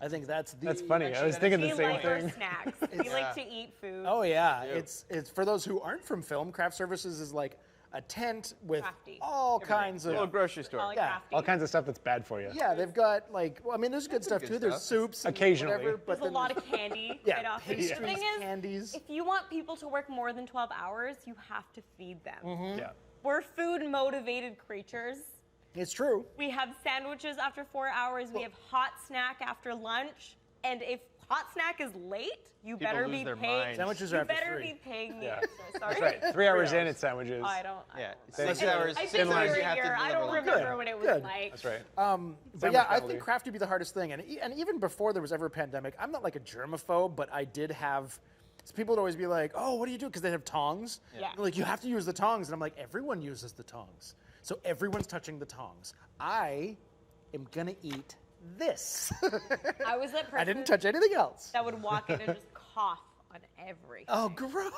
I think that's funny. I was thinking the same like our thing. snacks. We like to eat food. Oh yeah, it's for those who aren't from film. Craft services is like a tent with all kinds of little grocery store. All kinds of stuff that's bad for you. Yeah, they've got there's good stuff too. There's soups occasionally, and whatever, but there's a lot of candy. Pastries, The thing is, candies. if you want people to work more than 12 hours, you have to feed them. Yeah. We're food-motivated creatures. It's true. We have sandwiches after 4 hours. We have hot snack after lunch. And if hot snack is late, you better be paying. Sandwiches you are after better 3. be paying me Yeah. extra. Sorry. That's right. 3 hours in, it's sandwiches. I don't. Yeah, I don't 6 hours. I've 6 been hours here you a have to year. I don't deliver. remember what it was like. That's right. But Sandwich yeah, I penalty. think craft would be the hardest thing. And even before there was ever a pandemic, I'm not like a germaphobe, but I did have people would always be like, "Oh, what do you do?" Because they have tongs. Yeah. They're like, you have to use the tongs, and I'm like, everyone uses the tongs, so everyone's touching the tongs. I am gonna eat this. I was that person I didn't touch anything else. that would walk in and just cough on everything. Oh, gross.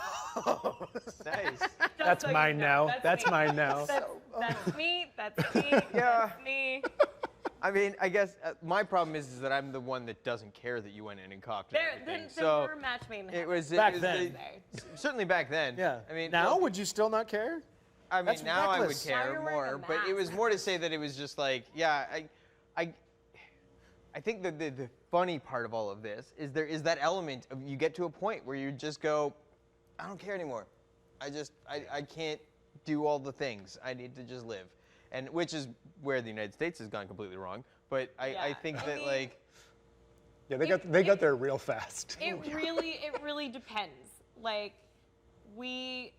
Nice. Just That's so you mine know, now. That's me. mine now. That's me. That's me. Yeah. That's me. I mean, I guess my problem is that I'm the one that doesn't care that you went in and coughed and Then everything. So we're match made in it heaven. was Back it was then. certainly back then. Yeah. I mean, now well, would you still not care? I mean, That's now I would reckless. Now care you're wearing more, a but it was mask. more to say that it was just like, yeah, I think that the funny part of all of this is there is that element of you get to a point where you just go, I don't care anymore. I can't do all the things. I need to just live, and which is where the United States has gone completely wrong. But I Yeah. think I that mean- like. Yeah, they got there real fast. It really depends. Like,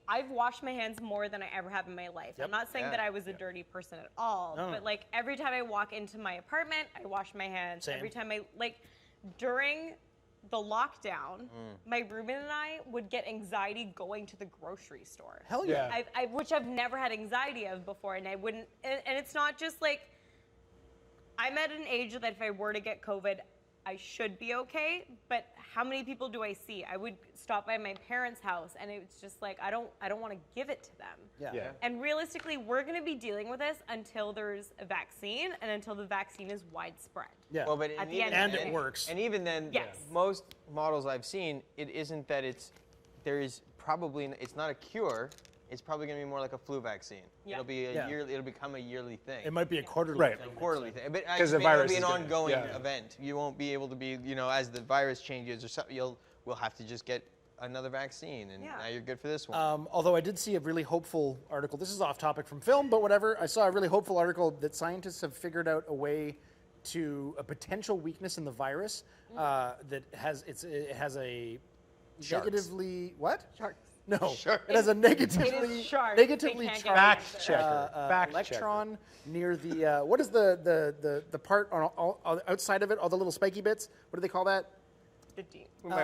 I've washed my hands more than I ever have in my life. Yep. I'm not saying Yeah. that I was a dirty person at all, No. but like every time I walk into my apartment, I wash my hands. Same. Every time during the lockdown, my roommate and I would get anxiety going to the grocery store. Hell yeah. Yeah. Which I've never had anxiety of before, and I wouldn't. And it's not just like I'm at an age that if I were to get COVID, I should be okay. But how many people do I see? I would stop by my parents' house, and it's just like I don't want to give it to them. Yeah. And realistically, we're going to be dealing with this until there's a vaccine and until the vaccine is widespread. Yeah. Well, but At the even end of and the it day. works. And even then, Yes. most models I've seen, it isn't that there is probably, it's not a cure. It's probably going to be more like a flu vaccine. Yeah. It'll be Yeah. it'll become a yearly thing. It might be a quarterly Right. thing. Quarterly thing. But 'Cause the it'll virus be an is gonna- ongoing yeah. event. You won't be able to be, as the virus changes or something, we'll have to just get another vaccine, and Yeah. now you're good for this one. Although I did see a really hopeful article. This is off topic from film, but whatever. I saw a really hopeful article that scientists have figured out a way to a potential weakness in the virus that has it has a Sharks. negatively what? Sharks. No, Sharks. it has a negatively It is sharks. negatively They can't get charged Fact checker. Fact electron near the what is the part on all outside of it? All the little spiky bits. What do they call that?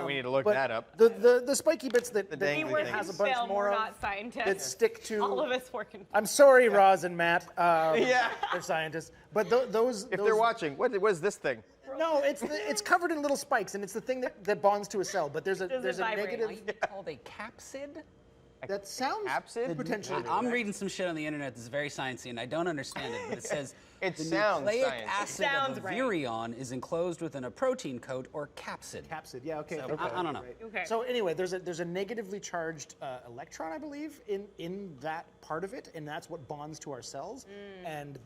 we need to look But that up. The spiky bits that dangly We things. work has in a bunch film, more we're of not scientists. that stick to. All of us work in I'm sorry, Roz and Matt. Yeah. They're scientists, but those. If they're watching, what is this thing? No, it's covered in little spikes, and it's the thing that bonds to a cell. But there's a vibrate. negative. Called a capsid? That sounds Capsid? potentially. I'm reading some shit on the internet that's very sciencey, and I don't understand it, but it says It the sounds nucleic sciencey. acid Sounds of a right. virion is enclosed within a protein coat or capsid. Capsid. Yeah. Okay. So, I don't know. Okay. So anyway, there's a negatively charged electron, I believe, in that part of it, and that's what bonds to our cells. And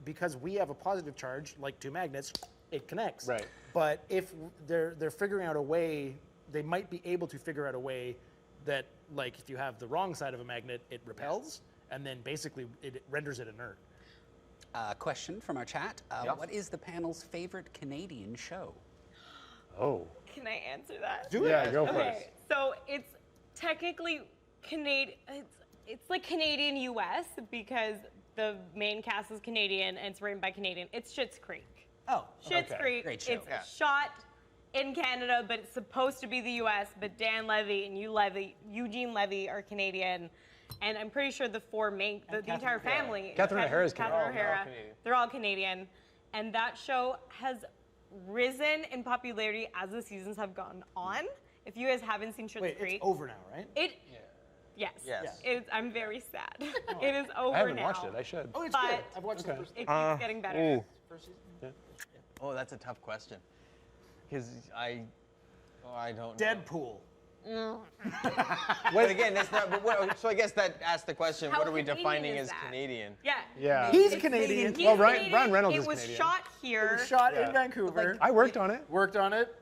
because we have a positive charge, like two magnets, it connects. Right. But if they're figuring out a way, they might be able to figure out a way that, like, if you have the wrong side of a magnet, it repels, and then basically it renders it inert. Question from our chat. Yeah. What is the panel's favorite Canadian show? Oh. Can I answer that? Do it. Yeah, go for Okay, it. so it's technically Canadian. It's like Canadian U.S. because the main cast is Canadian and it's written by Canadian. It's Schitt's Creek. Oh. Schitt's Okay. Creek. Great show. It's Yeah. shot in Canada, but it's supposed to be the U.S. But Dan Levy and Eugene Levy are Canadian, and I'm pretty sure the entire family. Catherine O'Hara's Catherine Canadian. They're all O'Hara, Canadian. they're all Canadian, and that show has risen in popularity as the seasons have gone on. If you guys haven't seen Schitt's Wait, Creek, it's over now, right? Yes. Yes. I'm very sad. It is over I haven't now. watched it. I should. Oh, it's But- good. I've watched the Okay. first. It keeps getting better. Oh, that's a tough question. Because I don't know. Deadpool. But again, that's not. But so I guess that asks the question: How what are we Canadian defining is as that? Canadian? Yeah. Yeah. He's It's Canadian. He's Well, Canadian. Ryan Reynolds it is was Canadian. shot here. It was shot Yeah. in Vancouver. I worked on it. Worked on it.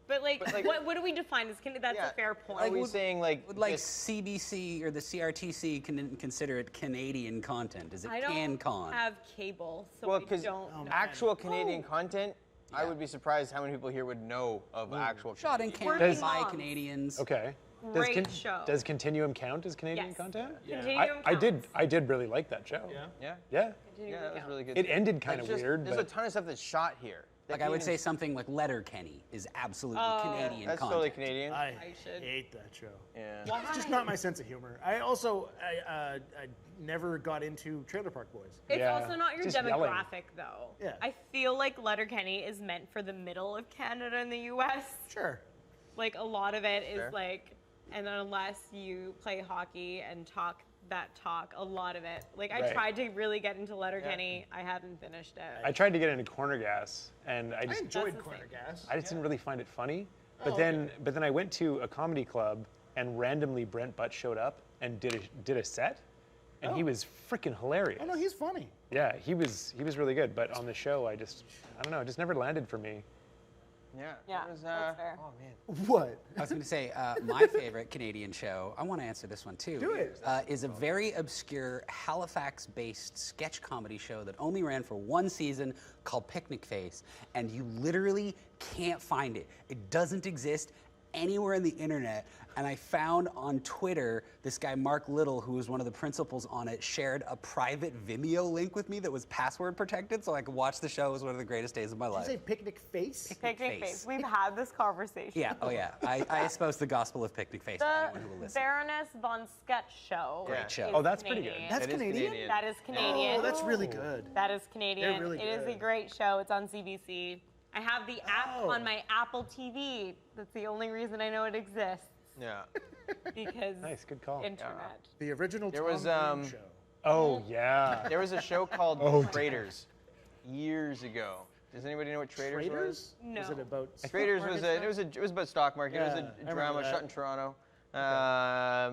But like, like- what do we define as Canadian? That's Yeah. a fair point. Are we saying like? Would like just- CBC or the CRTC consider it Canadian content? Is it I don't CanCon? have cable, so well, I because don't know. actual Canadian content, I Yeah. would be surprised how many people here would know of actual. Shot in Canadian. Canada Working by Moms. Canadians. Okay. Great show. Does Continuum count as Canadian Yes. content? Continuum I did. counts. I did really like that show. Yeah. Yeah. Yeah. Continuum Yeah, that was counts. really good. It ended kind Like, of just- weird, There's but a ton of stuff that's shot here. Like I would say something like Letterkenny is absolutely Canadian That's content. totally Canadian. I should- hate that show. Yeah. It's just not my sense of humor. I never got into Trailer Park Boys. It's Yeah. also not your Just yelling. demographic, though. Yeah. I feel like Letterkenny is meant for the middle of Canada and the U.S. Sure. Like, a lot of it is Fair. like, and unless you play hockey and talk that talk, a lot of it. Like, I Right. tried to really get into Letterkenny. I hadn't finished it. I tried to get into Corner Gas, and I I just enjoyed That's the Corner same. Gas. I just didn't really find it funny. But Oh, then okay. but then I went to a comedy club, and randomly Brent Butt showed up and did a set, and he was freaking hilarious. Oh no, he's funny. Yeah, he was really good. But on the show, I don't know, it just never landed for me. Yeah. Yeah, It was, that's fair. Oh man. What? I was going to say, my favorite Canadian show, I want to answer this one too. Do it. Is a very obscure Halifax-based sketch comedy show that only ran for one season called Picnic Face. And you literally can't find it. It doesn't exist anywhere on the internet. And I found on Twitter, this guy, Mark Little, who was one of the principals on it, shared a private Vimeo link with me that was password protected so I could watch the show. It was one of the greatest days of my Did life. you say Picnic Face? Picnic Face. Face. We've had this conversation. Yeah, oh yeah. I espouse the gospel of Picnic Face to The anyone who will listen. Baroness von Sketch show. Great show. is Oh, that's pretty good. Canadian. That's It is Canadian? That is Canadian. Oh, that's really good. That is Canadian. They're really It is a good. great show. It's on CBC. I have the app Oh. on my Apple TV. That's the only reason I know it exists, Yeah. because Nice, good call. internet. The original There Tom was, Green show. Oh yeah. There was a show called Oh, Traders years ago. Does anybody know what Traders was? Traders? No. Was it about Traders stock was market it was about stock market. Yeah, It I was a remember drama that. shot in Toronto,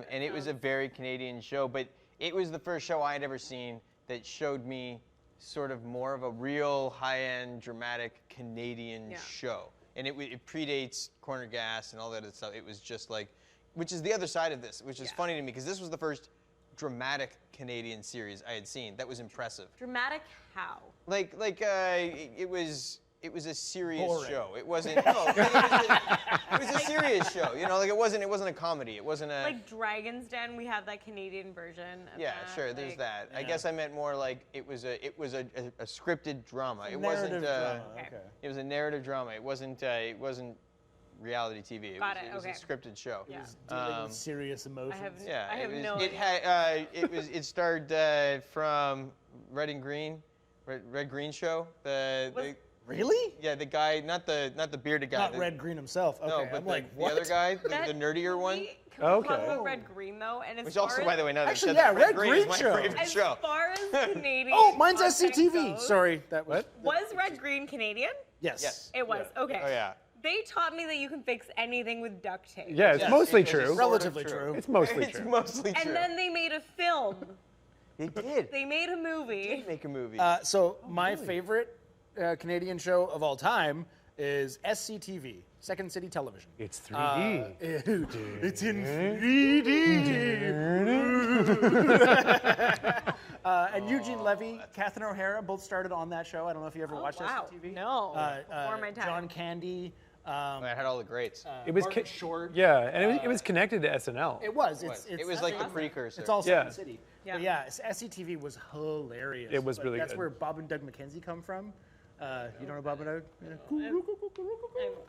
and it was a very Canadian show. But it was the first show I had ever seen that showed me sort of more of a real high-end dramatic Canadian Yeah. show. And it predates Corner Gas and all that other stuff. It was just like, which is the other side of this, which is funny to me because this was the first dramatic Canadian series I had seen that was impressive. Dramatic how? It was a serious Boring. show. It wasn't. No, it was a serious show. You know, like it wasn't a comedy. It wasn't a. Like Dragon's Den, we have that Canadian version. Of yeah, that. sure. There's like- that. I Yeah. guess I meant more like it was a scripted drama. It wasn't. Narrative drama, Okay. okay. It was a narrative drama. It wasn't reality TV. Got It was okay. a scripted show. Yeah. Dealing with serious emotions. Yeah, I have it was, no it idea. had it starred from Red and Green, Red Green show. Really? Yeah, the guy, not the bearded guy. Not Red Green himself. Okay, No, but I'm the, like, the what? other guy, That- the nerdier one. Can we talk Okay. about Red Green though? And as Which far also, as, by the way, now that Actually, you yeah, said that, Red Green Green is my show. favorite as show. far as Canadian. Oh, mine's content SCTV. goes, Sorry, that was. Was Red Green Canadian? Yes. Yes. It was. Okay. Oh yeah. They taught me that you can fix anything with duct tape. Yeah, it's Yes, mostly it was true. sort of Relatively true. It's mostly It's true. mostly true. And then they made a film. they did. They made a movie. did make a movie. So my favorite Canadian show of all time is SCTV, Second City Television. It's 3D. It's in 3D. And Eugene Levy, Catherine O'Hara both started on that show. I don't know if you ever watched wow. SCTV. No. Before my time. John Candy. I had all the greats. It was Martin Short. Yeah, and it was connected to SNL. It was. It was like the precursor. It's all Yeah. Second City. Yeah. But yeah, SCTV was hilarious. It was But really that's good. where Bob and Doug McKenzie come from. You don't know Bob and Doug?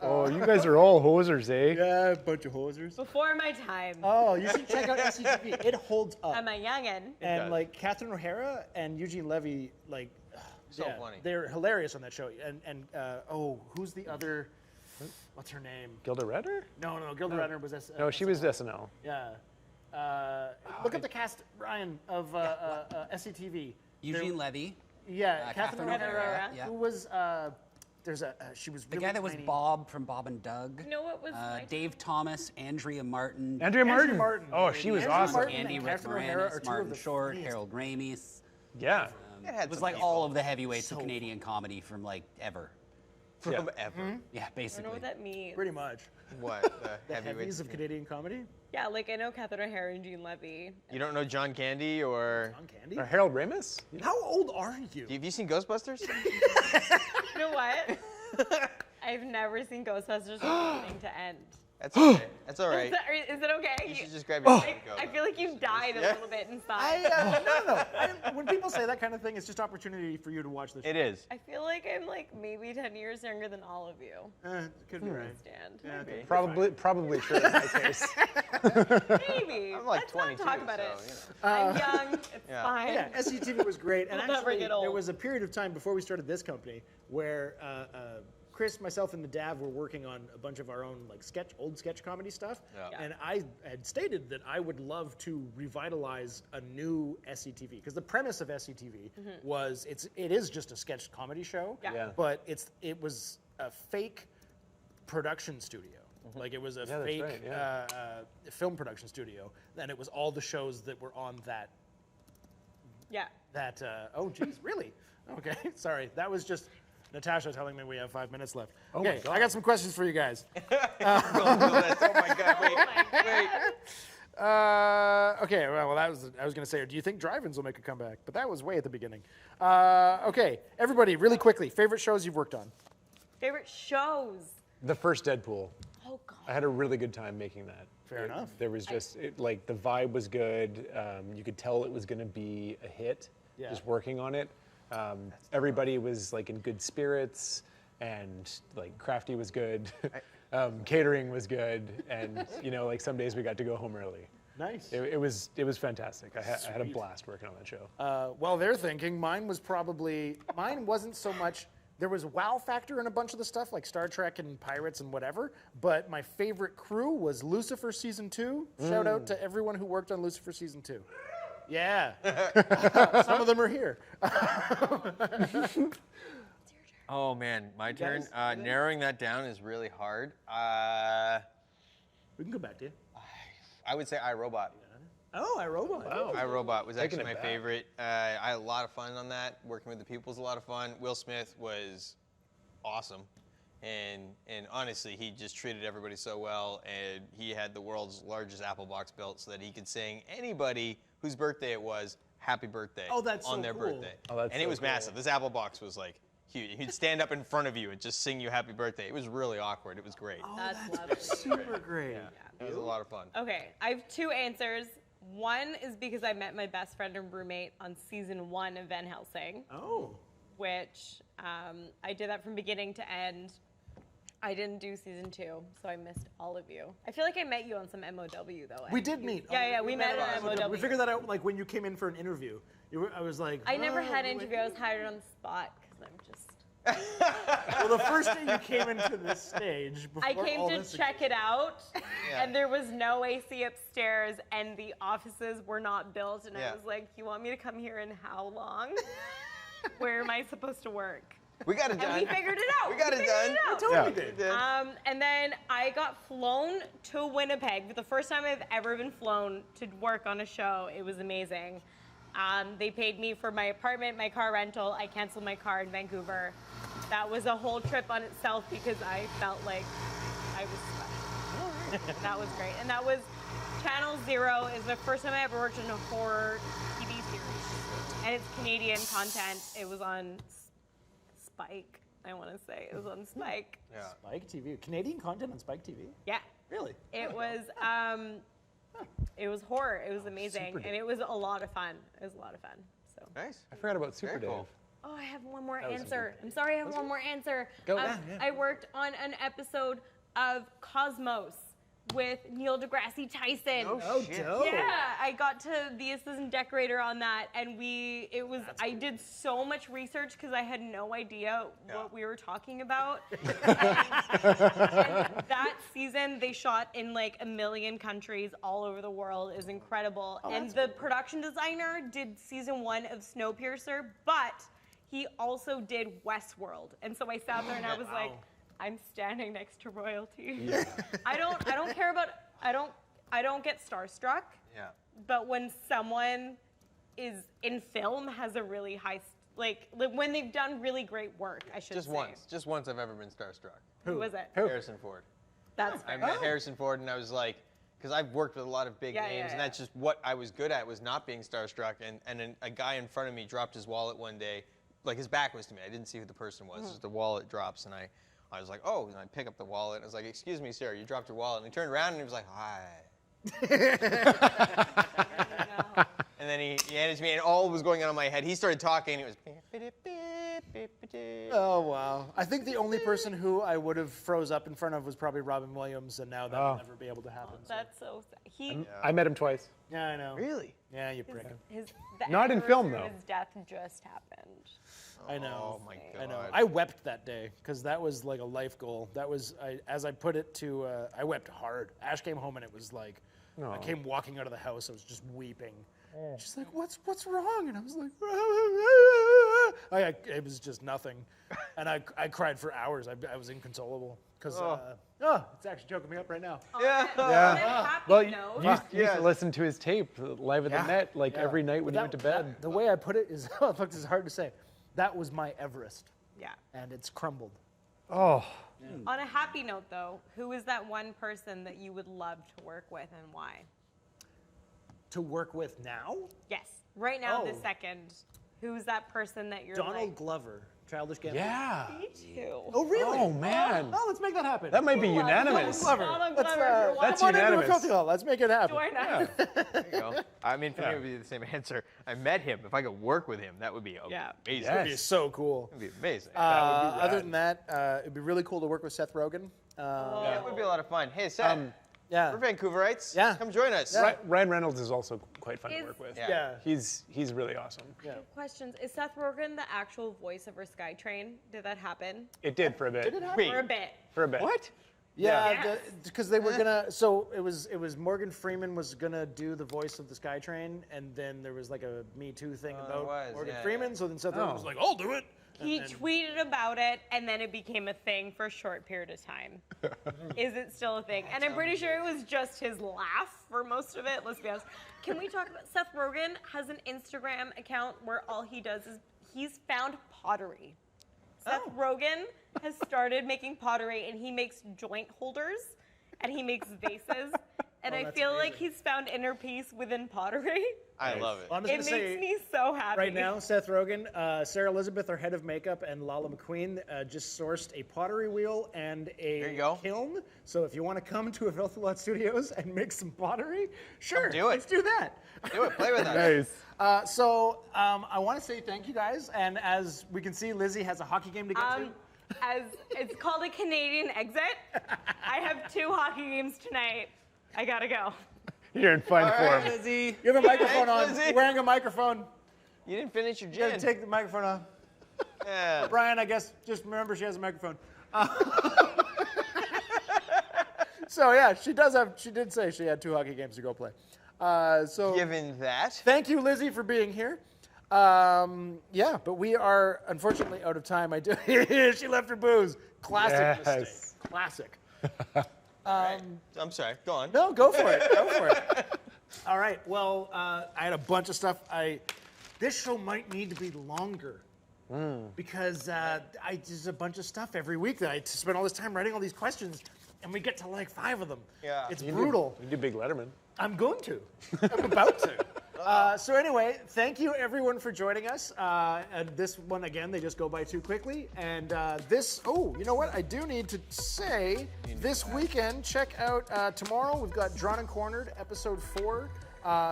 Oh, you guys are all hosers, eh? Yeah, a bunch of hosers. Before my time. Oh, you should check out SCTV. It holds up. I'm a youngin. And does. like Catherine O'Hara and Eugene Levy, like, So funny. they're hilarious on that show. And who's the other? What's her name? Gilda Redder? No, Gilda Radner was SNL. No, she was SNL. Yeah. Look up the cast, Ryan, of SCTV. Eugene Levy, Yeah, Catherine Catherine O'Hara. O'Hara, yeah. Who was? She was the really guy that was tiny. Bob from Bob and Doug. You know what was my Dave Thomas, Andrea Martin, Andrea Martin. Martin. Oh, she was Andrea awesome. Martin. Andy and Rick Catherine O'Hara are Moranis, two Martin of the Short, funniest. Harold Ramis. Yeah. It had It was some like people all of the heavyweights So of Canadian comedy from like ever. from Yeah. ever. Yeah, I don't know basically. what that means. Pretty much. What the The heavyweights? heavies of Canadian comedy. Yeah, like I know Catherine O'Hara and Eugene Levy. You don't know John Candy or? John Candy. Or Harold Ramis? How old are you? Have you seen Ghostbusters? You know what? I've never seen Ghostbusters from beginning to end. That's okay. That's all right. Is it okay? You should just grab your phone and go. I feel like you died a little bit inside. No. When people say that kind of thing, it's just opportunity for you to watch the show. It is. I feel like I'm like maybe 10 years younger than all of you. Could be right. Stand. Yeah, okay. Probably true in my case. Maybe. I'm like Let's 22, not talk about it. so, I'm young. It's fine. Yeah, SCTV was great, and We'll never actually get old. there was a period of time before we started this company where Chris, myself, and the Dav were working on a bunch of our own like old sketch comedy stuff, Yeah. and I had stated that I would love to revitalize a new SCTV because the premise of SCTV was it is just a sketch comedy show, Yeah. but it was a fake production studio. Like it was a that's fake right, yeah. film production studio, and it was all the shows that were on that. Yeah. Oh, geez, really? Okay, sorry. That was just Natasha telling me we have 5 minutes left. Oh my Okay, God. I got some questions for you guys. Don't do this. Oh my God! Wait. Okay, well, I was going to say, do you think drive-ins will make a comeback? But that was way at the beginning. Okay, everybody, really quickly, favorite shows you've worked on? Favorite shows? The first Deadpool. Oh God. I had a really good time making that. Fair enough. There was just like the vibe was good. You could tell it was going to be a hit. Yeah. Just working on it. Everybody was like in good spirits, and like Crafty was good. Catering was good, and like some days we got to go home early. Nice. It was fantastic. I had a blast working on that show. Well, they're thinking mine wasn't so much. There was wow factor in a bunch of the stuff, like Star Trek and Pirates and whatever, but my favorite crew was Lucifer Season 2. Shout out to everyone who worked on Lucifer Season 2. Yeah. Some of them are here. Oh man, my turn. guys? Narrowing that down is really hard. We can go back to you. I would say iRobot. Oh, iRobot. Wow. iRobot was Taking actually it my back. favorite. I had a lot of fun on that. Working with the people was a lot of fun. Will Smith was awesome. And honestly, he just treated everybody so well, and he had the world's largest Apple Box built so that he could sing anybody whose birthday it was, happy birthday Oh, that's on so their cool. birthday. Oh, that's and it so was cool. massive. This Apple Box was like huge. He'd stand up in front of you and just sing you happy birthday. It was really awkward. It was great. That's lovely. Super great. It was a lot of fun. Okay, I have two answers. One is because I met my best friend and roommate on season 1 of Van Helsing, Oh. which I did that from beginning to end. I didn't do season 2, so I missed all of you. I feel like I met you on some MOW though. We did meet. Yeah, we met at MOW. We figured that out like when you came in for an interview. I was like, I never "Oh, had an wait." interview. I was hired on the spot because I'm just. Well, the first day you came into this stage, before I came all to this check it out, Yeah. and there was no AC upstairs, and the offices were not built, and Yeah. I was like, "You want me to come here in how long? Where am I supposed to work?" We got it And done. we figured it out. We got it figured done. it out. Totally Yeah. did. did. And then I got flown to Winnipeg for the first time I've ever been flown to work on a show. It was amazing. They paid me for my apartment, my car rental. I canceled my car in Vancouver. That was a whole trip on itself because I felt like I was special. That was great. And that was Channel Zero is the first time I ever worked in a horror TV series. And it's Canadian content. It was on Spike, I want to say. It was on Spike. Yeah. Spike TV. Canadian content on Spike TV? Yeah. Really? It was horror. It was amazing, and it was a lot of fun. It was a lot of fun. So. Nice. I forgot about Super Very Dave. cool. Oh, I have one more was a answer. good I'm sorry, I have one more answer. Go. I worked on an episode of Cosmos with Neil deGrasse Tyson. Oh, dope. Yeah, I got to be assistant decorator on that, and I did so much research because I had no idea what we were talking about. And that season, they shot in like 1 million countries all over the world. It was incredible. And the production designer did season 1 of Snowpiercer, but he also did Westworld. And so I sat there and I was like, I'm standing next to royalty. I don't get starstruck. Yeah. But when someone is in film has a really high, like when they've done really great work, I should Just say. once. Just once I've ever been starstruck. Who was it? Harrison Ford. That's I fair. met Harrison Ford, and I was like, because I've worked with a lot of big Yeah, names, yeah, and that's just what I was good at, was not being starstruck. And a guy in front of me dropped his wallet one day, like his back was to me. I didn't see who the person was. Just the wallet drops, and I was like, oh, and I pick up the wallet. I was like, excuse me, sir, you dropped your wallet. And he turned around and he was like, hi. And then he handed it to me, and all was going on in my head. He started talking. It was. Oh, wow. I think the only person who I would have froze up in front of was probably Robin Williams, and now that will never be able to happen. So. That's so sad. I met him twice. Yeah, I know. Really? Yeah, you prick. The Not in film, anniversary of though. His death just happened. I know. Oh, my God. I know. I wept that day because that was like a life goal. That was, as I put it to, I wept hard. Ash came home and it was like, I came walking out of the house. I was just weeping. She's like, what's wrong? And I was like, it was just nothing. And I cried for hours. I was inconsolable because, it's actually choking me up right now. Yeah. On a happy Well, you note, used to listen to his tape live at the net every night when you went to bed. The way I put it is, this is hard to say. That was my Everest, yeah. and it's crumbled. Oh, On a happy note, though, who is that one person that you would love to work with and why? To work with now? Yes. Right now, Oh. this second, who's that person that you're Donald like, Glover, Childish Gambino. yeah. me too. Oh, really? Oh, man. Oh, let's make that happen. That might be Ooh, unanimous. Donald Glover, if you're That's Come on into a unanimous. coffee hall. Let's make it happen. join us. There you go. I mean, for me, it would be the same answer. I met him. If I could work with him, that would be amazing. Yes. It'd be so cool. That would be amazing. Other than that, it'd be really cool to work with Seth Rogen. Yeah, it would be a lot of fun. Hey, Seth, Yeah. we're Vancouverites. Yeah. Come join us. Ryan Reynolds is also quite fun to Is- work with. Yeah. He's really awesome. Yeah. Questions. Is Seth Rogen the actual voice over SkyTrain? Did that happen? It did for a bit. Wait, For a bit. For a bit. what? Yeah, Yes. because they were gonna. So it was Morgan Freeman was gonna do the voice of the SkyTrain, and then there was like a Me Too thing there about was, Morgan yeah, Freeman. yeah. So then Seth Rogen was like, "I'll do it." He tweeted about it, and then it became a thing for a short period of time. Is it still a thing? And I'm pretty sure it was just his laugh for most of it. Let's be honest. Can we talk about Seth Rogen has an Instagram account where all he does is he's found pottery. Seth Rogen has started making pottery, and he makes joint holders, and he makes vases. And I that's feel like amazing. he's found inner peace within pottery. I love it. I'm just It gonna makes say, me so happy. right now, Seth Rogen, Sarah Elizabeth, our head of makeup, and Lala McQueen just sourced a pottery wheel and There a you go. kiln. So if you want to come to a Filthy Lot Studios and make some pottery, sure, do it. let's do that. Do it. Play with us. Nice. So I want to say thank you guys, and as we can see, Lizzie has a hockey game to get to. As it's called a Canadian exit. I have 2 hockey games tonight. I gotta go. You're in fine All right, form. Lizzie. You have a microphone on. Lizzie. You're wearing a microphone. You didn't finish your You gotta gin. take the microphone off. Yeah. Brian, I guess just remember she has a microphone. So yeah, she did say she had 2 hockey games to go play. So Given that. thank you, Lizzie, for being here. Yeah, but we are unfortunately out of time. She left her booze. Classic Yes. mistake. Classic. I'm sorry. Go on. No, go for it. Go for it. All right. Well, I had a bunch of stuff. This show might need to be longer because there's a bunch of stuff every week that I spend all this time writing all these questions, and we get to like 5 of them. Yeah. It's You brutal. can do Big Letterman. I'm going to. I'm about to. So anyway, thank you everyone for joining us. And this one again, they just go by too quickly. And you know what? I do need to say this weekend, check out tomorrow. We've got Drawn and Cornered, episode 4.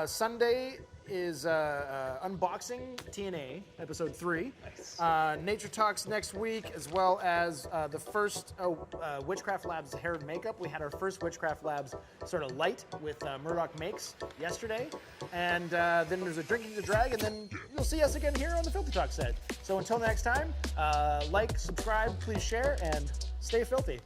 Sunday is unboxing TNA, episode 3. Nice. Nature Talks next week, as well as the first Witchcraft Labs hair and makeup. We had our first Witchcraft Labs sort of light with Murdoch Makes yesterday. And then there's a Drinking the Drag, and then you'll see us again here on the Filthy Talk set. So until next time, like, subscribe, please share, and stay filthy.